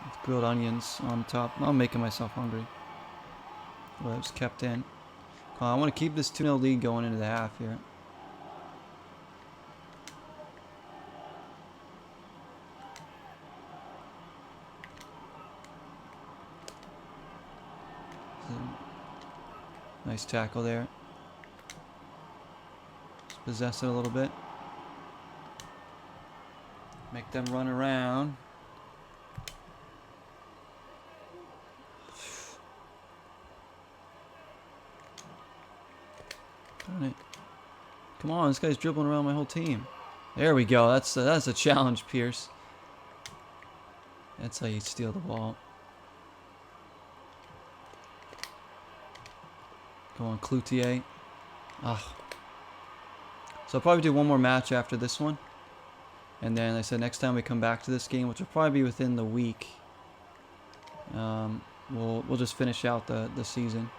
with grilled onions on top. I'm making myself hungry. REVS kept in. I want to keep this 2-0 lead going into the half here. Nice tackle there. Just possess it a little bit. Make them run around. Darn it. Come on, this guy's dribbling around my whole team. There we go. That's a challenge, Pierce. That's how you steal the ball. Go on, Cloutier. Ah. So I'll probably do one more match after this one. And then, like I said, next time we come back to this game, which will probably be within the week, we'll just finish out the season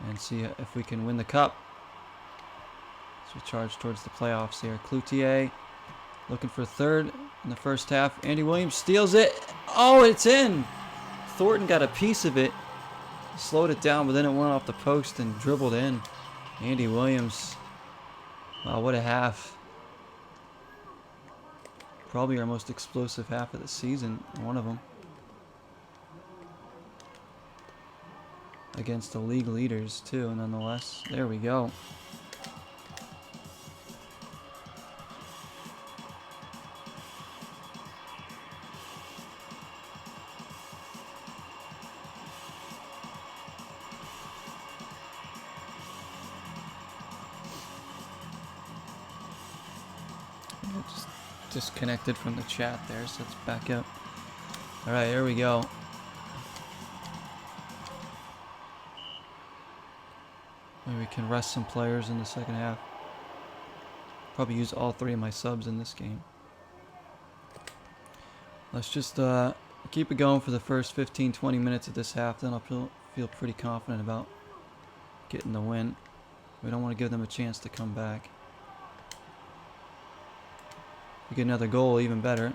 and see if we can win the cup. So we charge towards the playoffs here. Cloutier looking for third in the first half. Andy Williams steals it. Oh, it's in. Thornton got a piece of it. Slowed it down, but then it went off the post and dribbled in. Andy Williams. Wow, what a half. Probably our most explosive half of the season. One of them. Against the league leaders, too, nonetheless. There we go. Just disconnected from the chat there, so let's back up. Alright, here we go. Maybe we can rest some players in the second half. Probably use all three of my subs in this game. Let's just keep it going for the first 15-20 minutes of this half, then I'll feel pretty confident about getting the win. We don't want to give them a chance to come back. We get another goal, even better.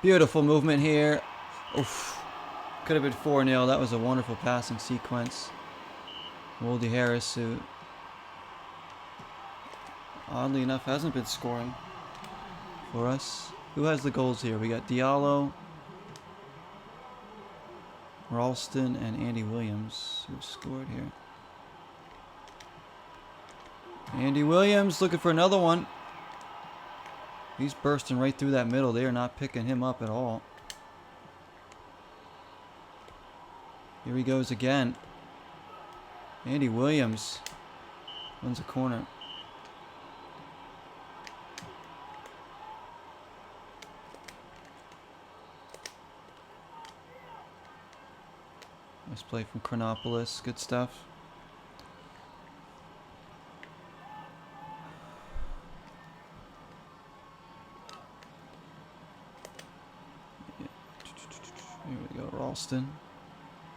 Beautiful movement here. Oof. Could have been 4-0. That was a wonderful passing sequence. Woldy Harris, who oddly enough hasn't been scoring for us. Who has the goals here? We got Diallo, Ralston, and Andy Williams who scored here. Andy Williams looking for another one. He's bursting right through that middle. They are not picking him up at all. Here he goes again. Andy Williams wins a corner. Nice play from Chronopolis. Good stuff. Here we go, Ralston.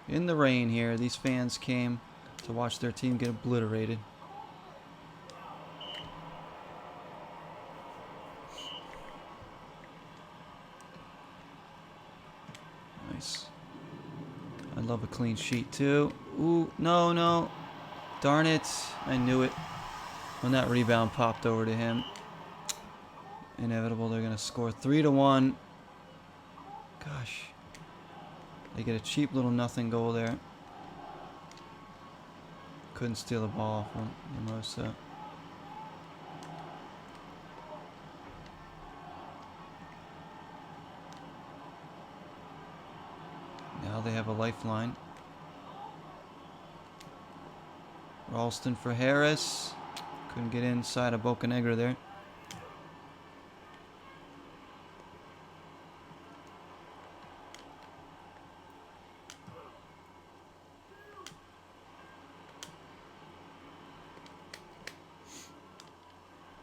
In the rain here, these fans came to watch their team get obliterated. Nice. I love a clean sheet too. Ooh, no, no. Darn it. I knew it. When that rebound popped over to him. Inevitable, they're going to score 3-1. Gosh. They get a cheap little nothing goal there. Couldn't steal the ball from Mimosa. Now they have a lifeline. Ralston for Harris. Couldn't get inside of Bocanegra there.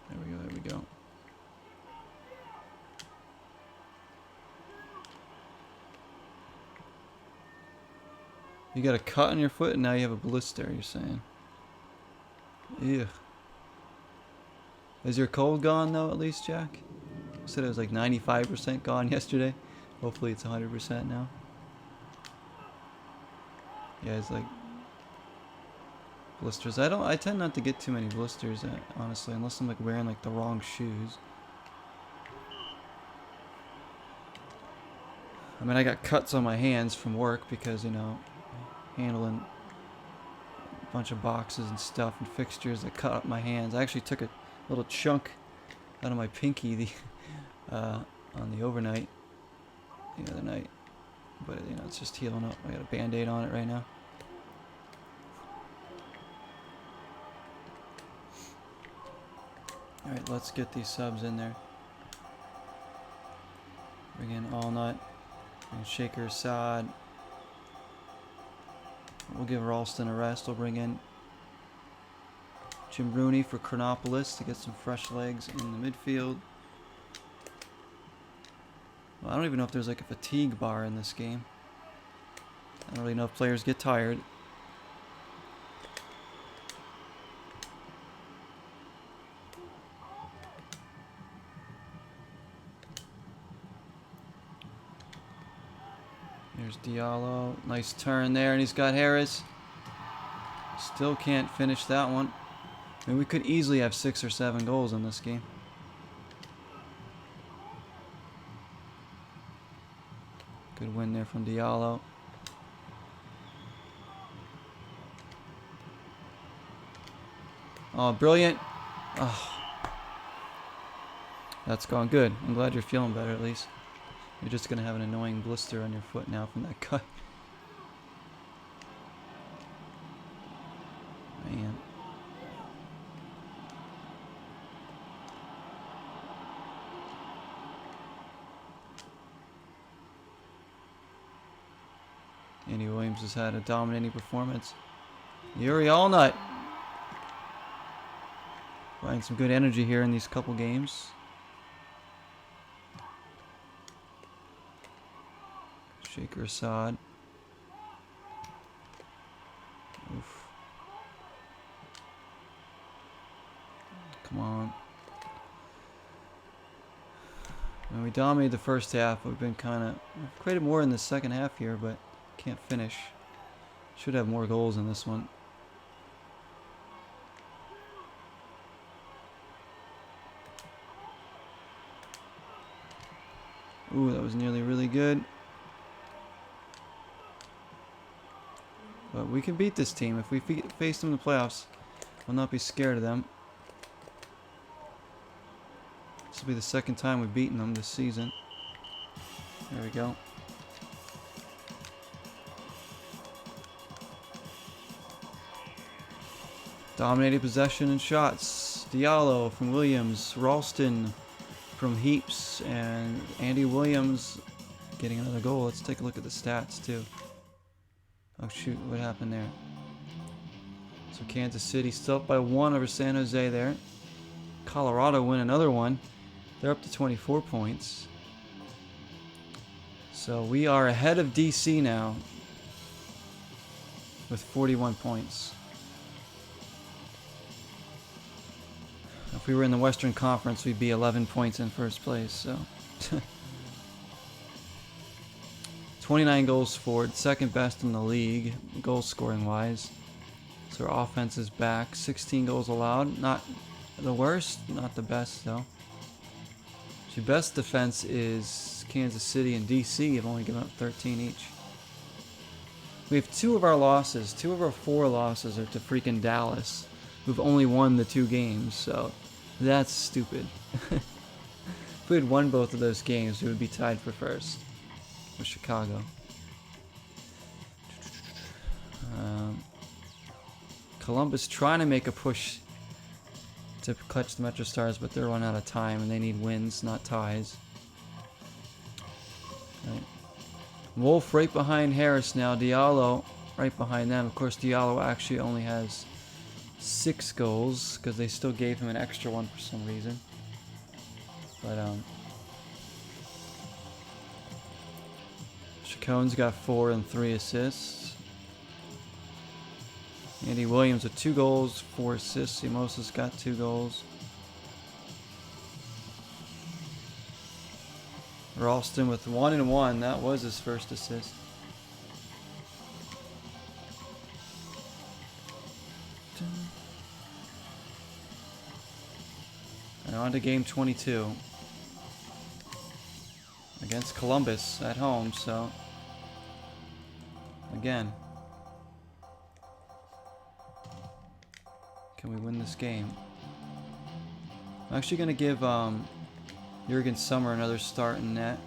There we go. You got a cut on your foot and now you have a blister, you're saying? Ew. Is your cold gone though, at least, Jack? You said it was like 95% gone yesterday. Hopefully it's 100% now. Yeah, it's like blisters. I tend not to get too many blisters, honestly, unless I'm like wearing like the wrong shoes. I mean, I got cuts on my hands from work because, you know, handling a bunch of boxes and stuff and fixtures that cut up my hands. I actually took a little chunk out of my pinky on the overnight the other night, but you know, it's just healing up. I got a band-aid on it right now. Alright, let's get these subs in there. Bring in Allnut and Shaker Assad. We'll give Ralston a rest. We'll bring in Jim Rooney for Chronopolis to get some fresh legs in the midfield. Well, I don't even know if there's like a fatigue bar in this game. I don't really know if players get tired. There's Diallo. Nice turn there, and he's got Harris. Still can't finish that one. I mean, we could easily have 6 or 7 goals in this game. Good win there from Diallo. Oh, brilliant. Oh. That's gone good. I'm glad you're feeling better at least. You're just going to have an annoying blister on your foot now from that cut. Man. Andy Williams has had a dominating performance. Yuri Allnut. Finding some good energy here in these couple games. Shaker Assad. Oof. Come on. When we dominated the first half, we've been we've created more in the second half here, but can't finish. Should have more goals in this one. Ooh, that was nearly really good. But we can beat this team. If we face them in the playoffs, we'll not be scared of them. This will be the second time we've beaten them this season. There we go. Dominated possession and shots. Diallo from Williams. Ralston from Heaps. And Andy Williams getting another goal. Let's take a look at the stats too. Oh shoot, what happened there? So Kansas City still up by 1 over San Jose there. Colorado win another one. They're up to 24 points. So we are ahead of DC now with 41 points. If we were in the Western Conference, we'd be 11 points in first place. So 29 goals scored, second best in the league, goal scoring wise. So our offense is back. 16 goals allowed. Not the worst, not the best though. The best defense is Kansas City and DC have only given up 13 each. We have 2 of our losses. 2 of our 4 losses are to freaking Dallas, who've only won the 2 games. So that's stupid. If we had won both of those games, we would be tied for first with Chicago. Columbus trying to make a push to clutch the Metro Stars, but they're running out of time and they need wins, not ties. Right. Wolf right behind Harris now. Diallo right behind them. Of course, Diallo actually only has 6 goals because they still gave him an extra one for some reason. But Chacon's got 4 and 3 assists. Andy Williams with 2 goals, 4 assists. Simosa's got 2 goals. Ralston with 1 and 1. That was his first assist. And on to game 22. Against Columbus at home, so... Again. Can we win this game? I'm actually going to give Jurgen Sommer another start in net.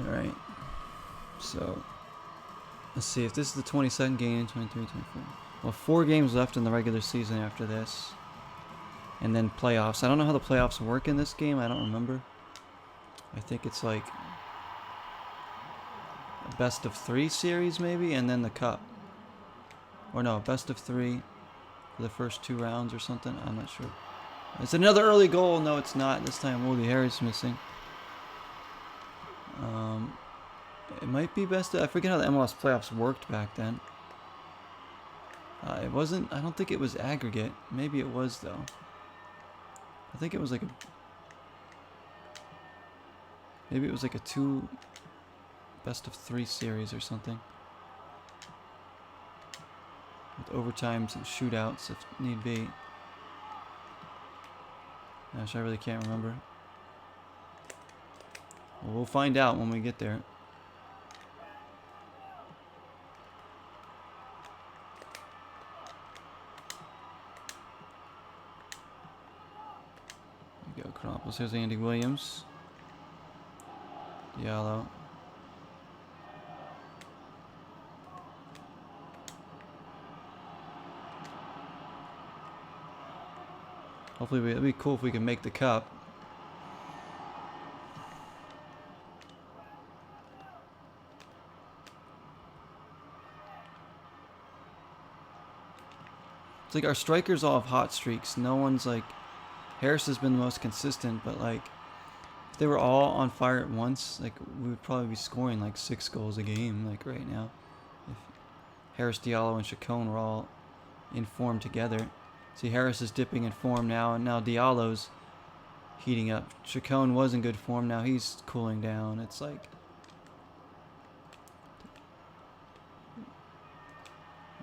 Alright. So, let's see if this is the 22nd game, 23, 24. Well, 4 games left in the regular season after this. And then playoffs. I don't know how the playoffs work in this game. I don't remember. I think it's like a best of 3 series maybe, and then the cup. Or no, best of 3 for the first 2 rounds or something. I'm not sure. It's another early goal. No, it's not. This time Woody Harris missing. It might be best of... I forget how the MLS playoffs worked back then. It wasn't... I don't think it was aggregate. Maybe it was, though. I think it was like a... Maybe it was like a 2 best of 3 series or something. With overtimes and shootouts if need be. Gosh, I really can't remember. Well, we'll find out when we get there. There we go, Chronopolis. Here's Andy Williams. Diallo. Hopefully, it'd be cool if we can make the cup. It's like our strikers all have hot streaks. No one's like... Harris has been the most consistent, but like... If they were all on fire at once, like we would probably be scoring like 6 goals a game, like right now. If Harris, Diallo, and Chacon were all in form together. See, Harris is dipping in form now, and now Diallo's heating up. Chacon was in good form, now he's cooling down. It's like...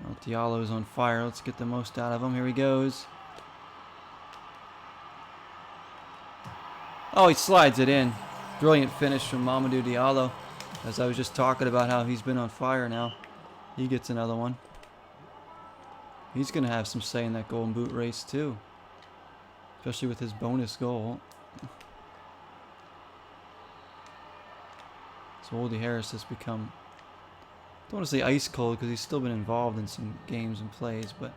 Well, Diallo's on fire. Let's get the most out of him. Here he goes. Oh, he slides it in. Brilliant finish from Mamadou Diallo. As I was just talking about how he's been on fire now. He gets another one. He's going to have some say in that Golden Boot race too. Especially with his bonus goal. So Woody Harris has become... I don't want to say ice cold because he's still been involved in some games and plays, but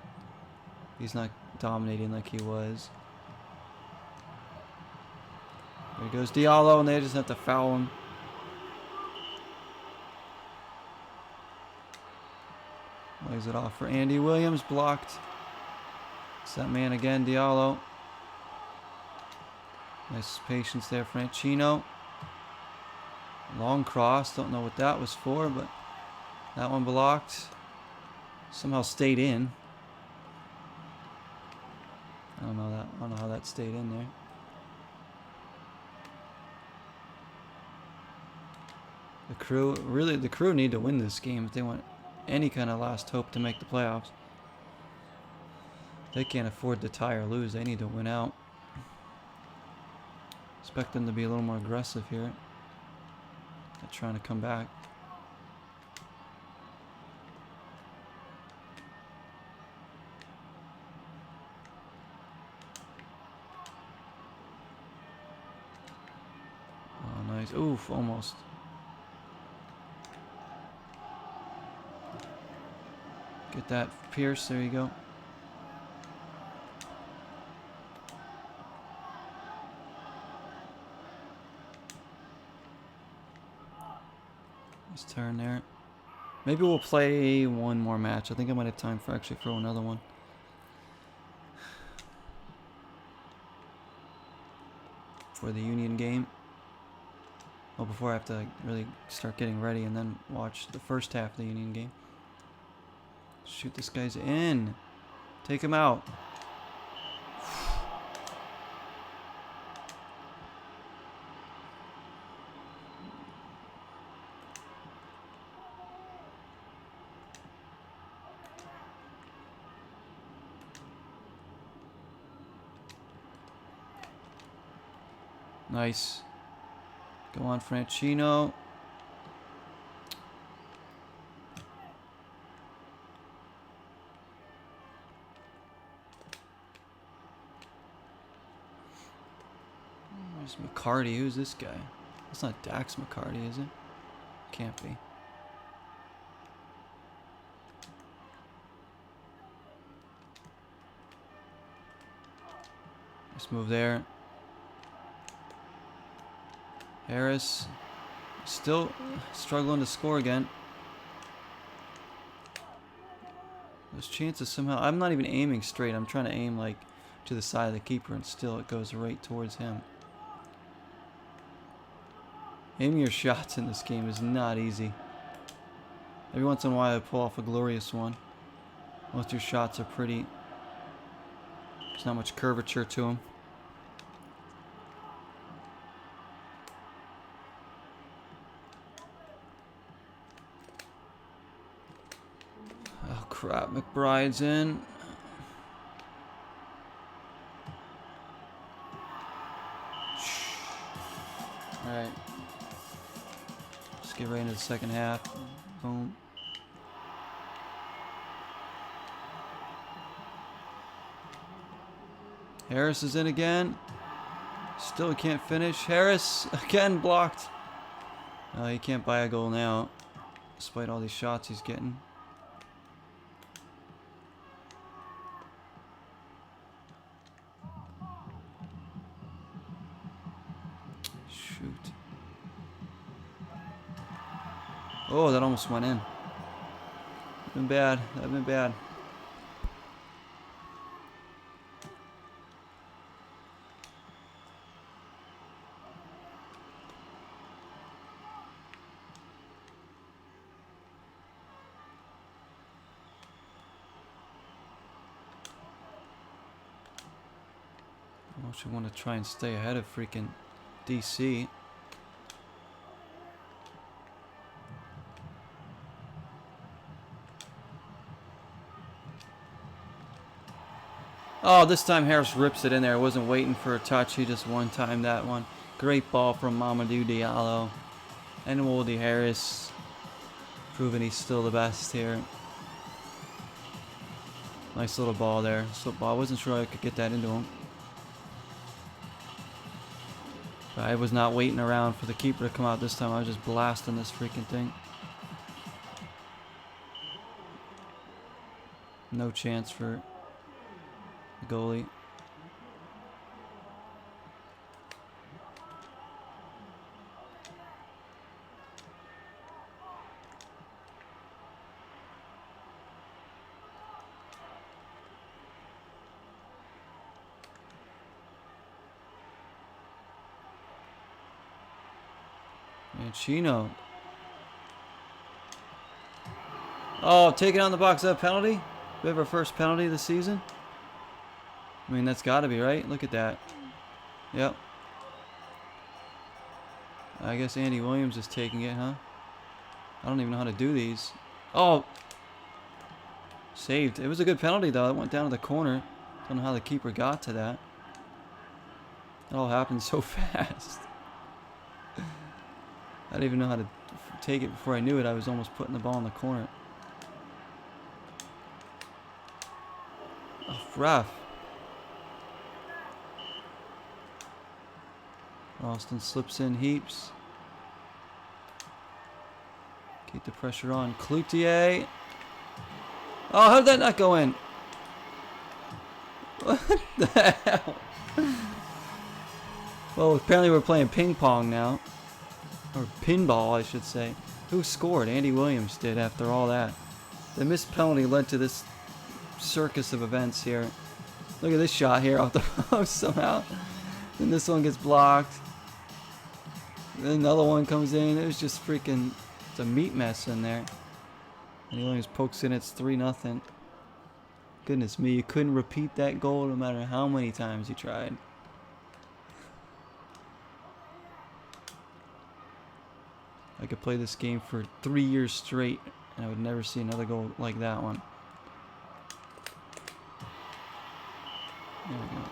he's not dominating like he was. There goes Diallo, and they just have to foul him. Lays it off for Andy Williams, blocked. It's that man again, Diallo. Nice patience there, Franchino. Long cross, don't know what that was for, but that one blocked. Somehow stayed in. I don't know how that stayed in there. The crew need to win this game if they want any kind of last hope to make the playoffs. They can't afford to tie or lose. They need to win out. Expect them to be a little more aggressive here. They're trying to come back. Oh, nice. Oof, almost. Get that, Pierce. There you go. Nice turn there. Maybe we'll play one more match. I think I might have time for actually throw another one. For the Union game. Well, before I have to really start getting ready and then watch the first half of the Union game. Shoot, this guy's in. Take him out. Nice. Go on, Franchino. Where's McCarty? Who's this guy? That's not Dax McCarty, is it? Can't be. Nice move there. Harris still struggling to score again. Those chances somehow. I'm not even aiming straight. I'm trying to aim like to the side of the keeper, and still it goes right towards him. Aiming your shots in this game is not easy. Every once in a while I pull off a glorious one. Most of your shots are pretty. There's not much curvature to them. Oh crap, McBride's in. Alright. Let's get right into the second half. Boom. Harris is in again. Still can't finish. Harris again blocked. He can't buy a goal now, despite all these shots he's getting. Shoot. Oh, that almost went in. That'd been bad. That'd been bad. I should want to try and stay ahead of freaking DC. Oh, this time Harris rips it in there. I wasn't waiting for a touch. He just one-timed that one. Great ball from Mamadou Diallo. And Woldy Harris proving he's still the best here. Nice little ball there. So I wasn't sure I could get that into him. But I was not waiting around for the keeper to come out this time. I was just blasting this freaking thing. No chance for the goalie. Chino. Oh, taking on the box. Is that a penalty? We have our first penalty of the season. I mean, that's got to be right. Look at that. Yep. I guess Andy Williams is taking it, huh? I don't even know how to do these. Oh! Saved. It was a good penalty, though. It went down to the corner. Don't know how the keeper got to that. It all happened so fast. I didn't even know how to take it before I knew it. I was almost putting the ball in the corner. Oh, ref. Ralston slips in heaps. Keep the pressure on. Cloutier. Oh, how did that not go in? What the hell? Well, apparently we're playing ping pong now. Or pinball, I should say. Who scored? Andy Williams did after all that. The missed penalty led to this circus of events here. Look at this shot here off the post somehow. Then this one gets blocked. Then another one comes in. It was just freaking... It's a meat mess in there. And he only pokes in, it's 3-0. Goodness me, you couldn't repeat that goal no matter how many times you tried. I could play this game for 3 years straight and I would never see another goal like that one. There we go.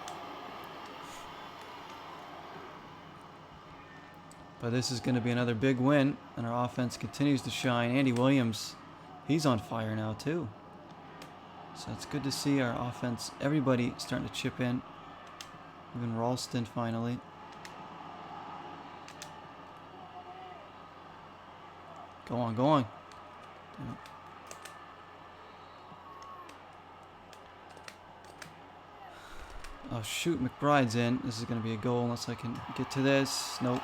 But this is going to be another big win, and our offense continues to shine. Andy Williams, he's on fire now too. So it's good to see our offense, everybody starting to chip in. Even Ralston finally. Go on, go on. Yeah. Oh shoot, McBride's in. This is going to be a goal unless I can get to this. Nope.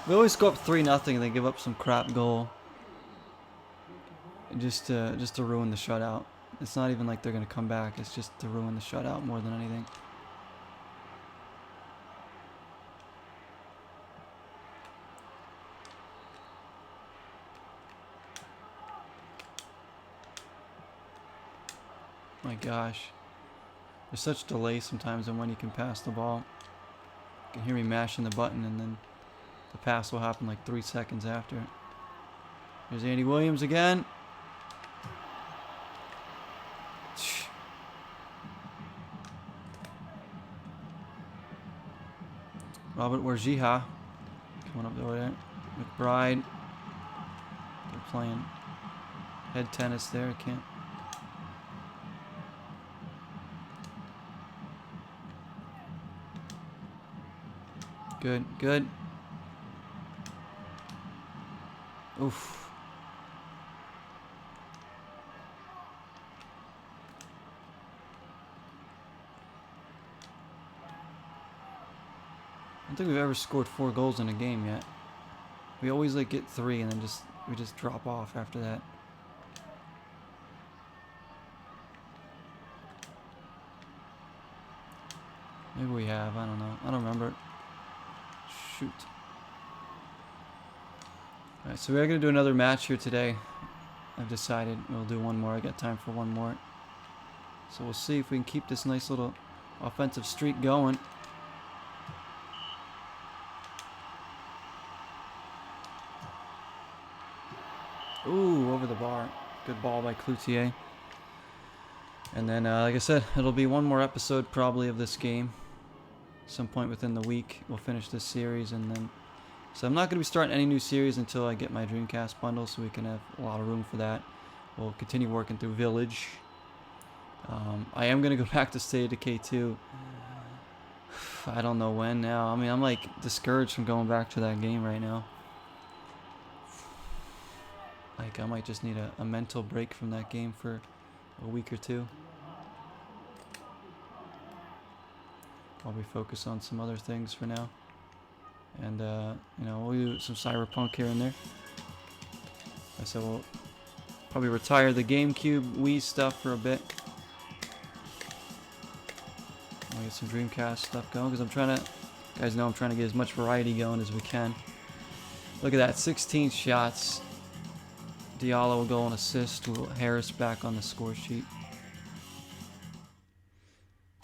We always go up 3-0 and they give up some crap goal. Just to ruin the shutout. It's not even like they're going to come back. It's just to ruin the shutout more than anything. My gosh. There's such delay sometimes on when you can pass the ball. You can hear me mashing the button and then the pass will happen like 3 seconds after. There's Andy Williams again. Robert Warjiha coming up over there. McBride. They're playing head tennis there. I can't. Good, good. Oof. I don't think we've ever scored 4 goals in a game yet. We always like get 3 and then we just drop off after that. Maybe we have, I don't know. I don't remember. Shoot. Alright, so we're going to do another match here today. I've decided we'll do one more. I got time for one more. So we'll see if we can keep this nice little offensive streak going. Ooh, over the bar. Good ball by Cloutier. And then, like I said, it'll be one more episode probably of this game. Some point within the week, we'll finish this series, and then... So I'm not going to be starting any new series until I get my Dreamcast bundle, so we can have a lot of room for that. We'll continue working through Village. I am going to go back to State of Decay 2. I don't know when now. I mean, I'm like discouraged from going back to that game right now. Like, I might just need a mental break from that game for a week or two. While we focus on some other things for now. And, you know, we'll do some Cyberpunk here and there. I said we'll probably retire the GameCube Wii stuff for a bit. I'll get some Dreamcast stuff going, because I'm trying to, you guys know I'm trying to get as much variety going as we can. Look at that, 16 shots. Diallo will go and assist. Harris back on the score sheet.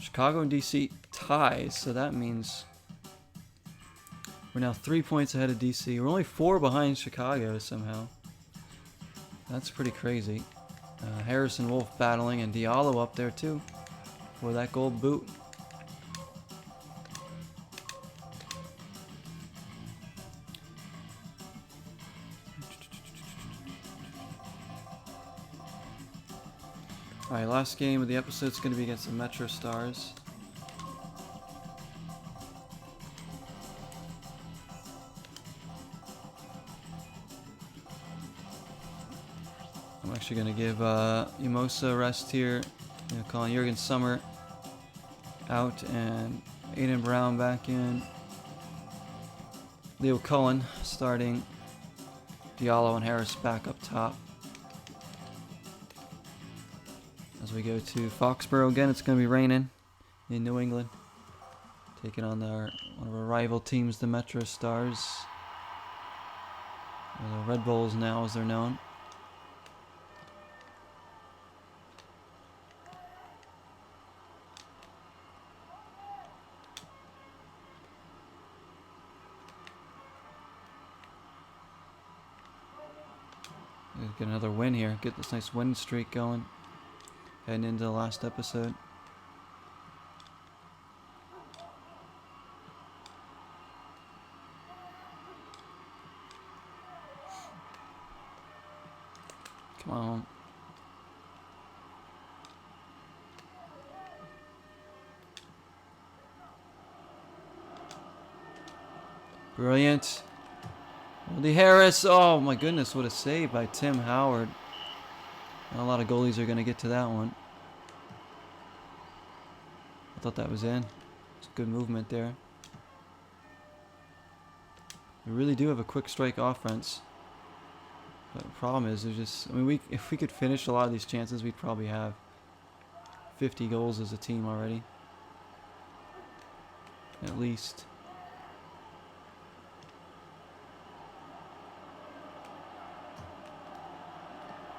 Chicago and DC ties, so that means we're now 3 points ahead of DC. We're only 4 behind Chicago somehow. That's pretty crazy. Harris and Wolf battling, and Diallo up there too for that gold boot. Alright, last game of the episode is going to be against the Metro Stars. I'm actually going to give Umosa a rest here. You know, calling Jurgen Sommer out and Aiden Brown back in. Leo Cullen starting. Diallo and Harris back up top. As we go to Foxborough again, it's going to be raining in New England. Taking on one of our rival teams, the Metro Stars. Or the Red Bulls now, as they're known. get another win here. Get this nice win streak going. Heading into the last episode. Come on. Brilliant. Woody Harris. Oh my goodness, what a save by Tim Howard. Not a lot of goalies are going to get to that one. I thought that was in. It's good movement there. We really do have a quick strike offense. But the problem is, there's just, I mean, if we could finish a lot of these chances, we'd probably have 50 goals as a team already. At least.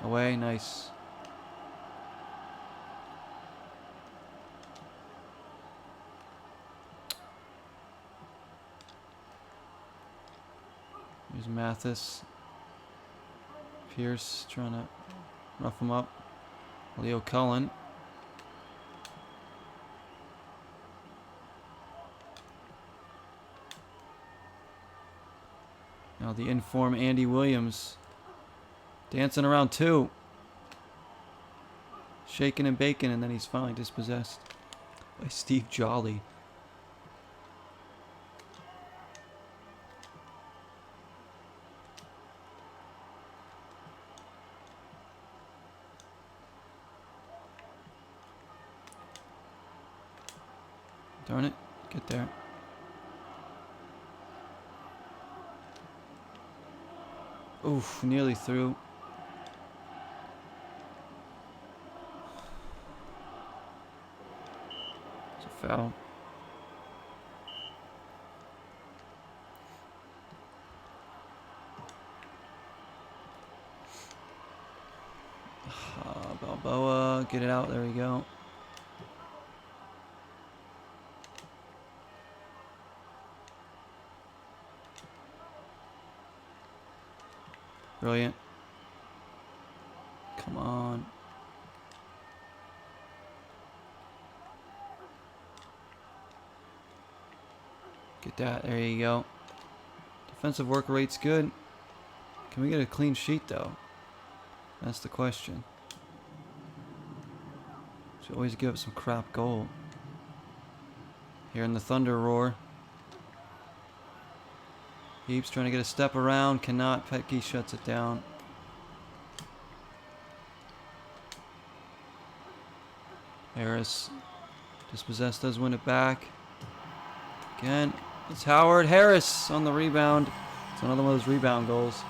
Away, nice. Here's Mathis. Pierce trying to rough him up. Leo Cullen. Now the informed Andy Williams. Dancing around too. Shaking and baking, and then he's finally dispossessed by Steve Jolly. Darn it. Get there. Oof, nearly through. It's a foul. Balboa, get it out. There we go. Brilliant. Come on. Get that. There you go. Defensive work rate's good. Can we get a clean sheet, though? That's the question. Should always give up some crap goal. Hearing the thunder roar. Heaps trying to get a step around. Cannot. Petke shuts it down. Harris. Dispossessed does win it back. Again. It's Howard. Harris on the rebound. It's another one of those rebound goals.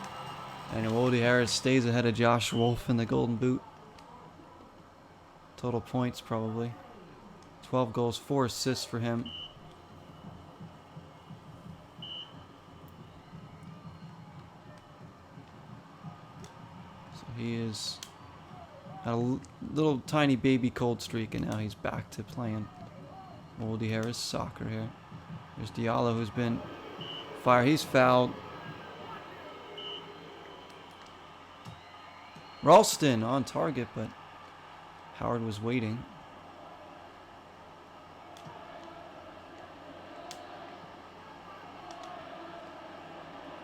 And Woody Harris stays ahead of Josh Wolf in the Golden Boot. Total points probably. 12 goals, 4 assists for him. He is had a little tiny baby cold streak, and now he's back to playing Woody Harris soccer here. There's Diallo, who's been fired. He's fouled. Ralston on target, but Howard was waiting.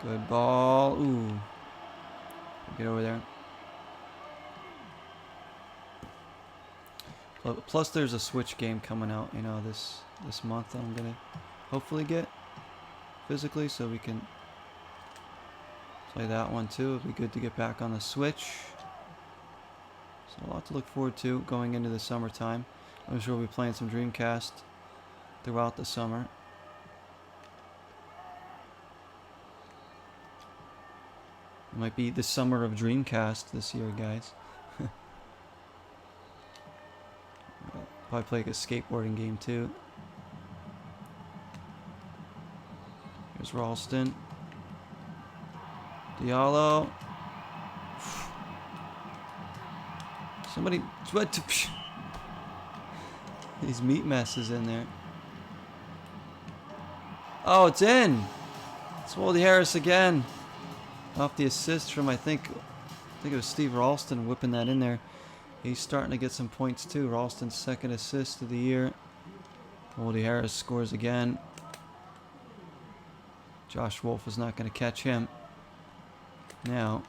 Good ball. Ooh. Get over there. Plus, there's a Switch game coming out, you know, this month that I'm gonna hopefully get physically, so we can play that one too. It'd be good to get back on the Switch. So a lot to look forward to going into the summertime. I'm sure we'll be playing some Dreamcast throughout the summer. It might be the summer of Dreamcast this year, guys. Probably play like a skateboarding game too. Here's Ralston. Diallo. Somebody. These meat messes in there. Oh, it's in. It's Woody Harris again. Off the assist from, I think, I think it was Steve Ralston whipping that in there. He's starting to get some points too. Ralston's second assist of the year. Oldie Harris scores again. Josh Wolf is not going to catch him. Now.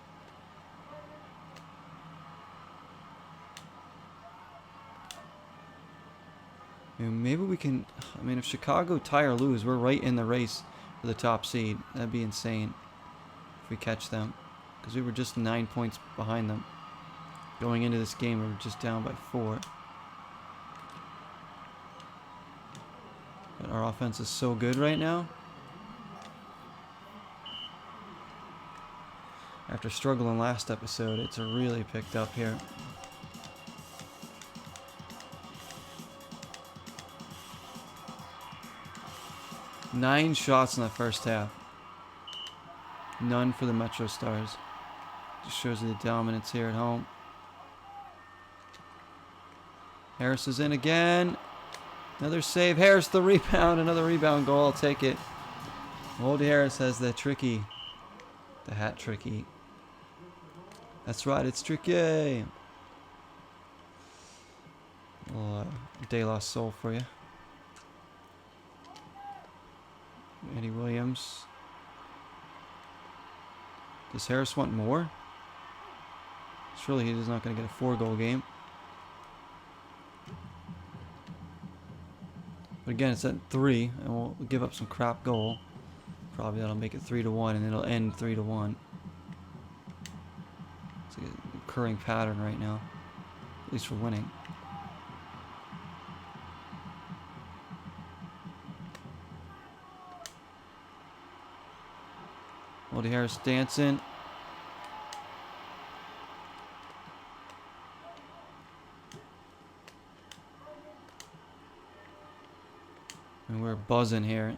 Maybe we can... I mean, if Chicago tie or lose, we're right in the race for the top seed. That'd be insane if we catch them. Because we were just 9 points behind them. Going into this game, we were just down by 4. But our offense is so good right now. After struggling last episode, it's really picked up here. Nine shots in the first half. None for the Metro Stars. Just shows you the dominance here at home. Harris is in again. Another save. Harris the rebound. Another rebound goal. I'll take it. Oldie Harris has the tricky. The hat tricky. That's right. It's tricky. A little De La Soul for you. Andy Williams. Does Harris want more? Surely he's not going to get a 4-goal game. But again, it's at 3, and we'll give up some crap goal. Probably that'll make it 3-1, and it'll end 3-1. It's like a recurring pattern right now. At least we're winning. Oldie Harris dancing. And we're buzzing here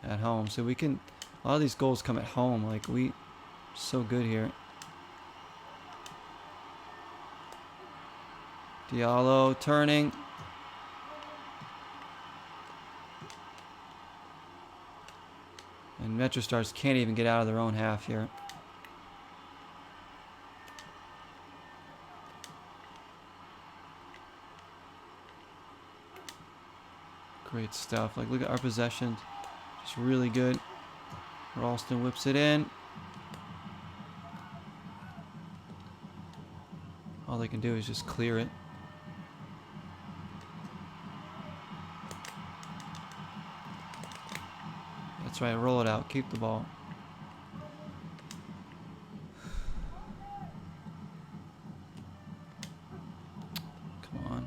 at home. So we can... A lot of these goals come at home. Like, we... So good here. Diallo turning. And Metro Stars can't even get out of their own half here. Great stuff. Like, look at our possession. Just really good. Ralston whips it in. All they can do is just clear it. That's right, roll it out. Keep the ball. Come on.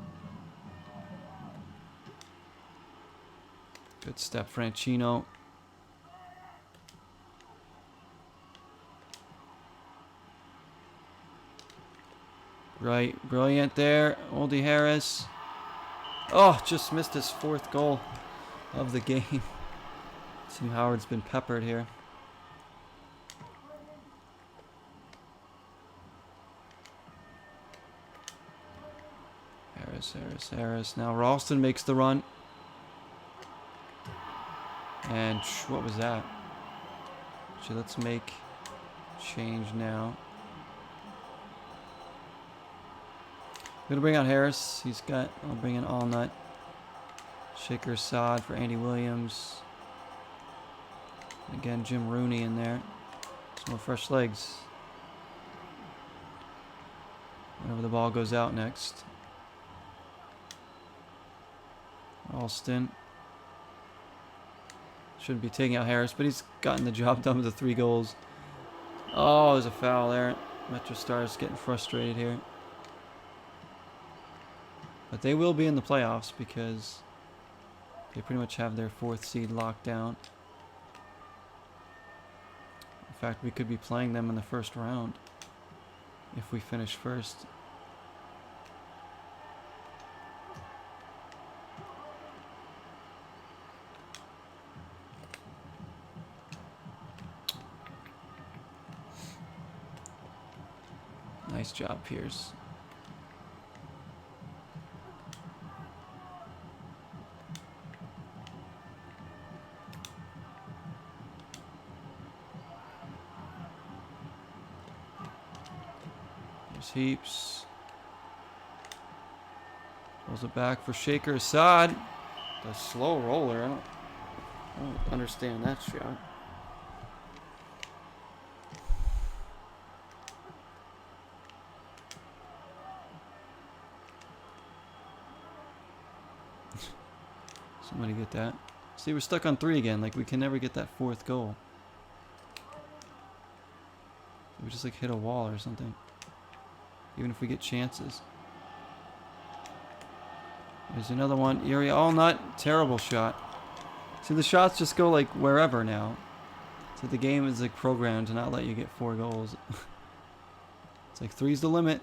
Good step, Franchino. Right, brilliant there. Oldie Harris. Oh, just missed his 4th goal of the game. Tim Howard's been peppered here. Harris. Now Ralston makes the run. And what was that? So let's make change now. I'm gonna bring out Harris. I'll bring in Allnut. Shaker Saad for Andy Williams. Again, Jim Rooney in there. Some more fresh legs. Whenever the ball goes out next. Alston. Shouldn't be taking out Harris, but he's gotten the job done with the 3 goals. Oh, there's a foul there. Metro Stars getting frustrated here. But they will be in the playoffs because they pretty much have their 4th seed locked down. In fact, we could be playing them in the first round if we finish first. Nice job, Pierce. heaps. Pulls it back for Shaker Assad. The slow roller. I don't understand that shot. Somebody get that. See, we're stuck on 3 again. Like, we can never get that 4th goal. We just like hit a wall or something. Even if we get chances. There's another one. Erie Allnut. Terrible shot. See, the shots just go like wherever now. So the game is like programmed to not let you get 4 goals. It's like 3's the limit.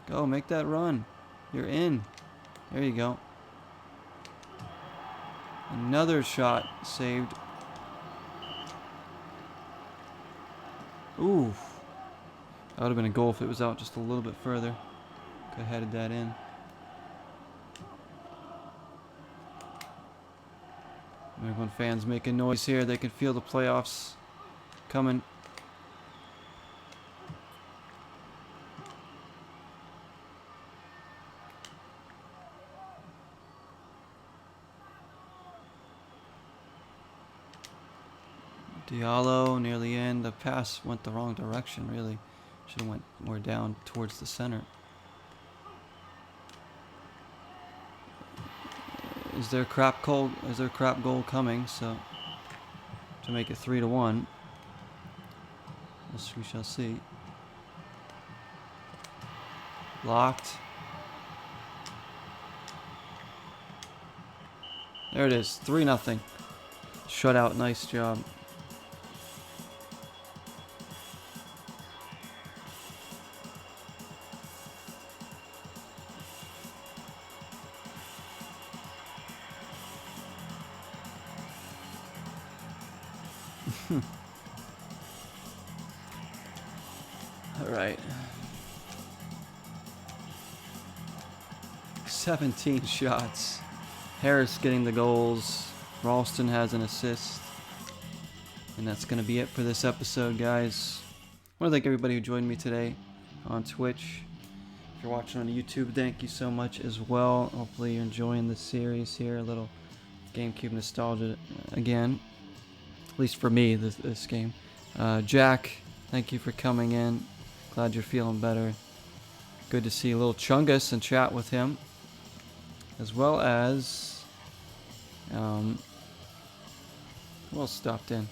Go, make that run. You're in. There you go. Another shot saved. Ooh. That would have been a goal if it was out just a little bit further. Could have headed that in. When fans making noise here, they can feel the playoffs coming. Diallo near the end. The pass went the wrong direction, really. Should have went more down towards the center. Is there crap goal coming? So to make it 3-1. We shall see. Locked. There it is. 3-0. Shutout. Nice job. All right. 17 shots. Harris getting the goals. Ralston has an assist. And that's going to be it for this episode, guys. I want to thank everybody who joined me today on Twitch. If you're watching on YouTube, thank you so much as well. Hopefully you're enjoying the series here. A little GameCube nostalgia again. At least for me, this game. Jack, thank you for coming in. Glad you're feeling better. Good to see a little Chungus and chat with him. As well as... who else stopped in?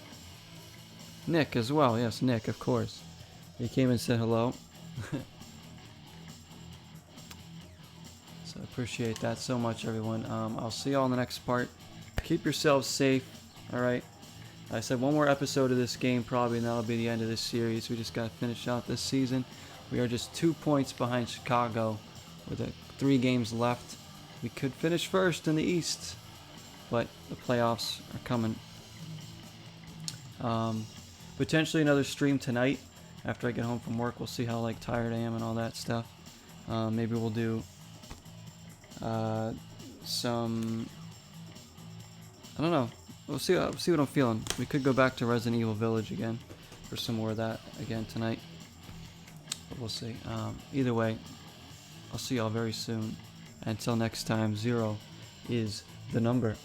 Nick as well. Yes, Nick, of course. He came and said hello. So I appreciate that so much, everyone. I'll see y'all in the next part. Keep yourselves safe. Alright. I said one more episode of this game probably, and that'll be the end of this series. We just got to finish out this season. We are just 2 points behind Chicago with 3 games left. We could finish first in the East, but the playoffs are coming. Potentially another stream tonight after I get home from work. We'll see how tired I am and all that stuff. Maybe we'll do some... I don't know. We'll see what I'm feeling. We could go back to Resident Evil Village again for some more of that again tonight. But we'll see. Either way, I'll see y'all very soon. Until next time, 0 is the number.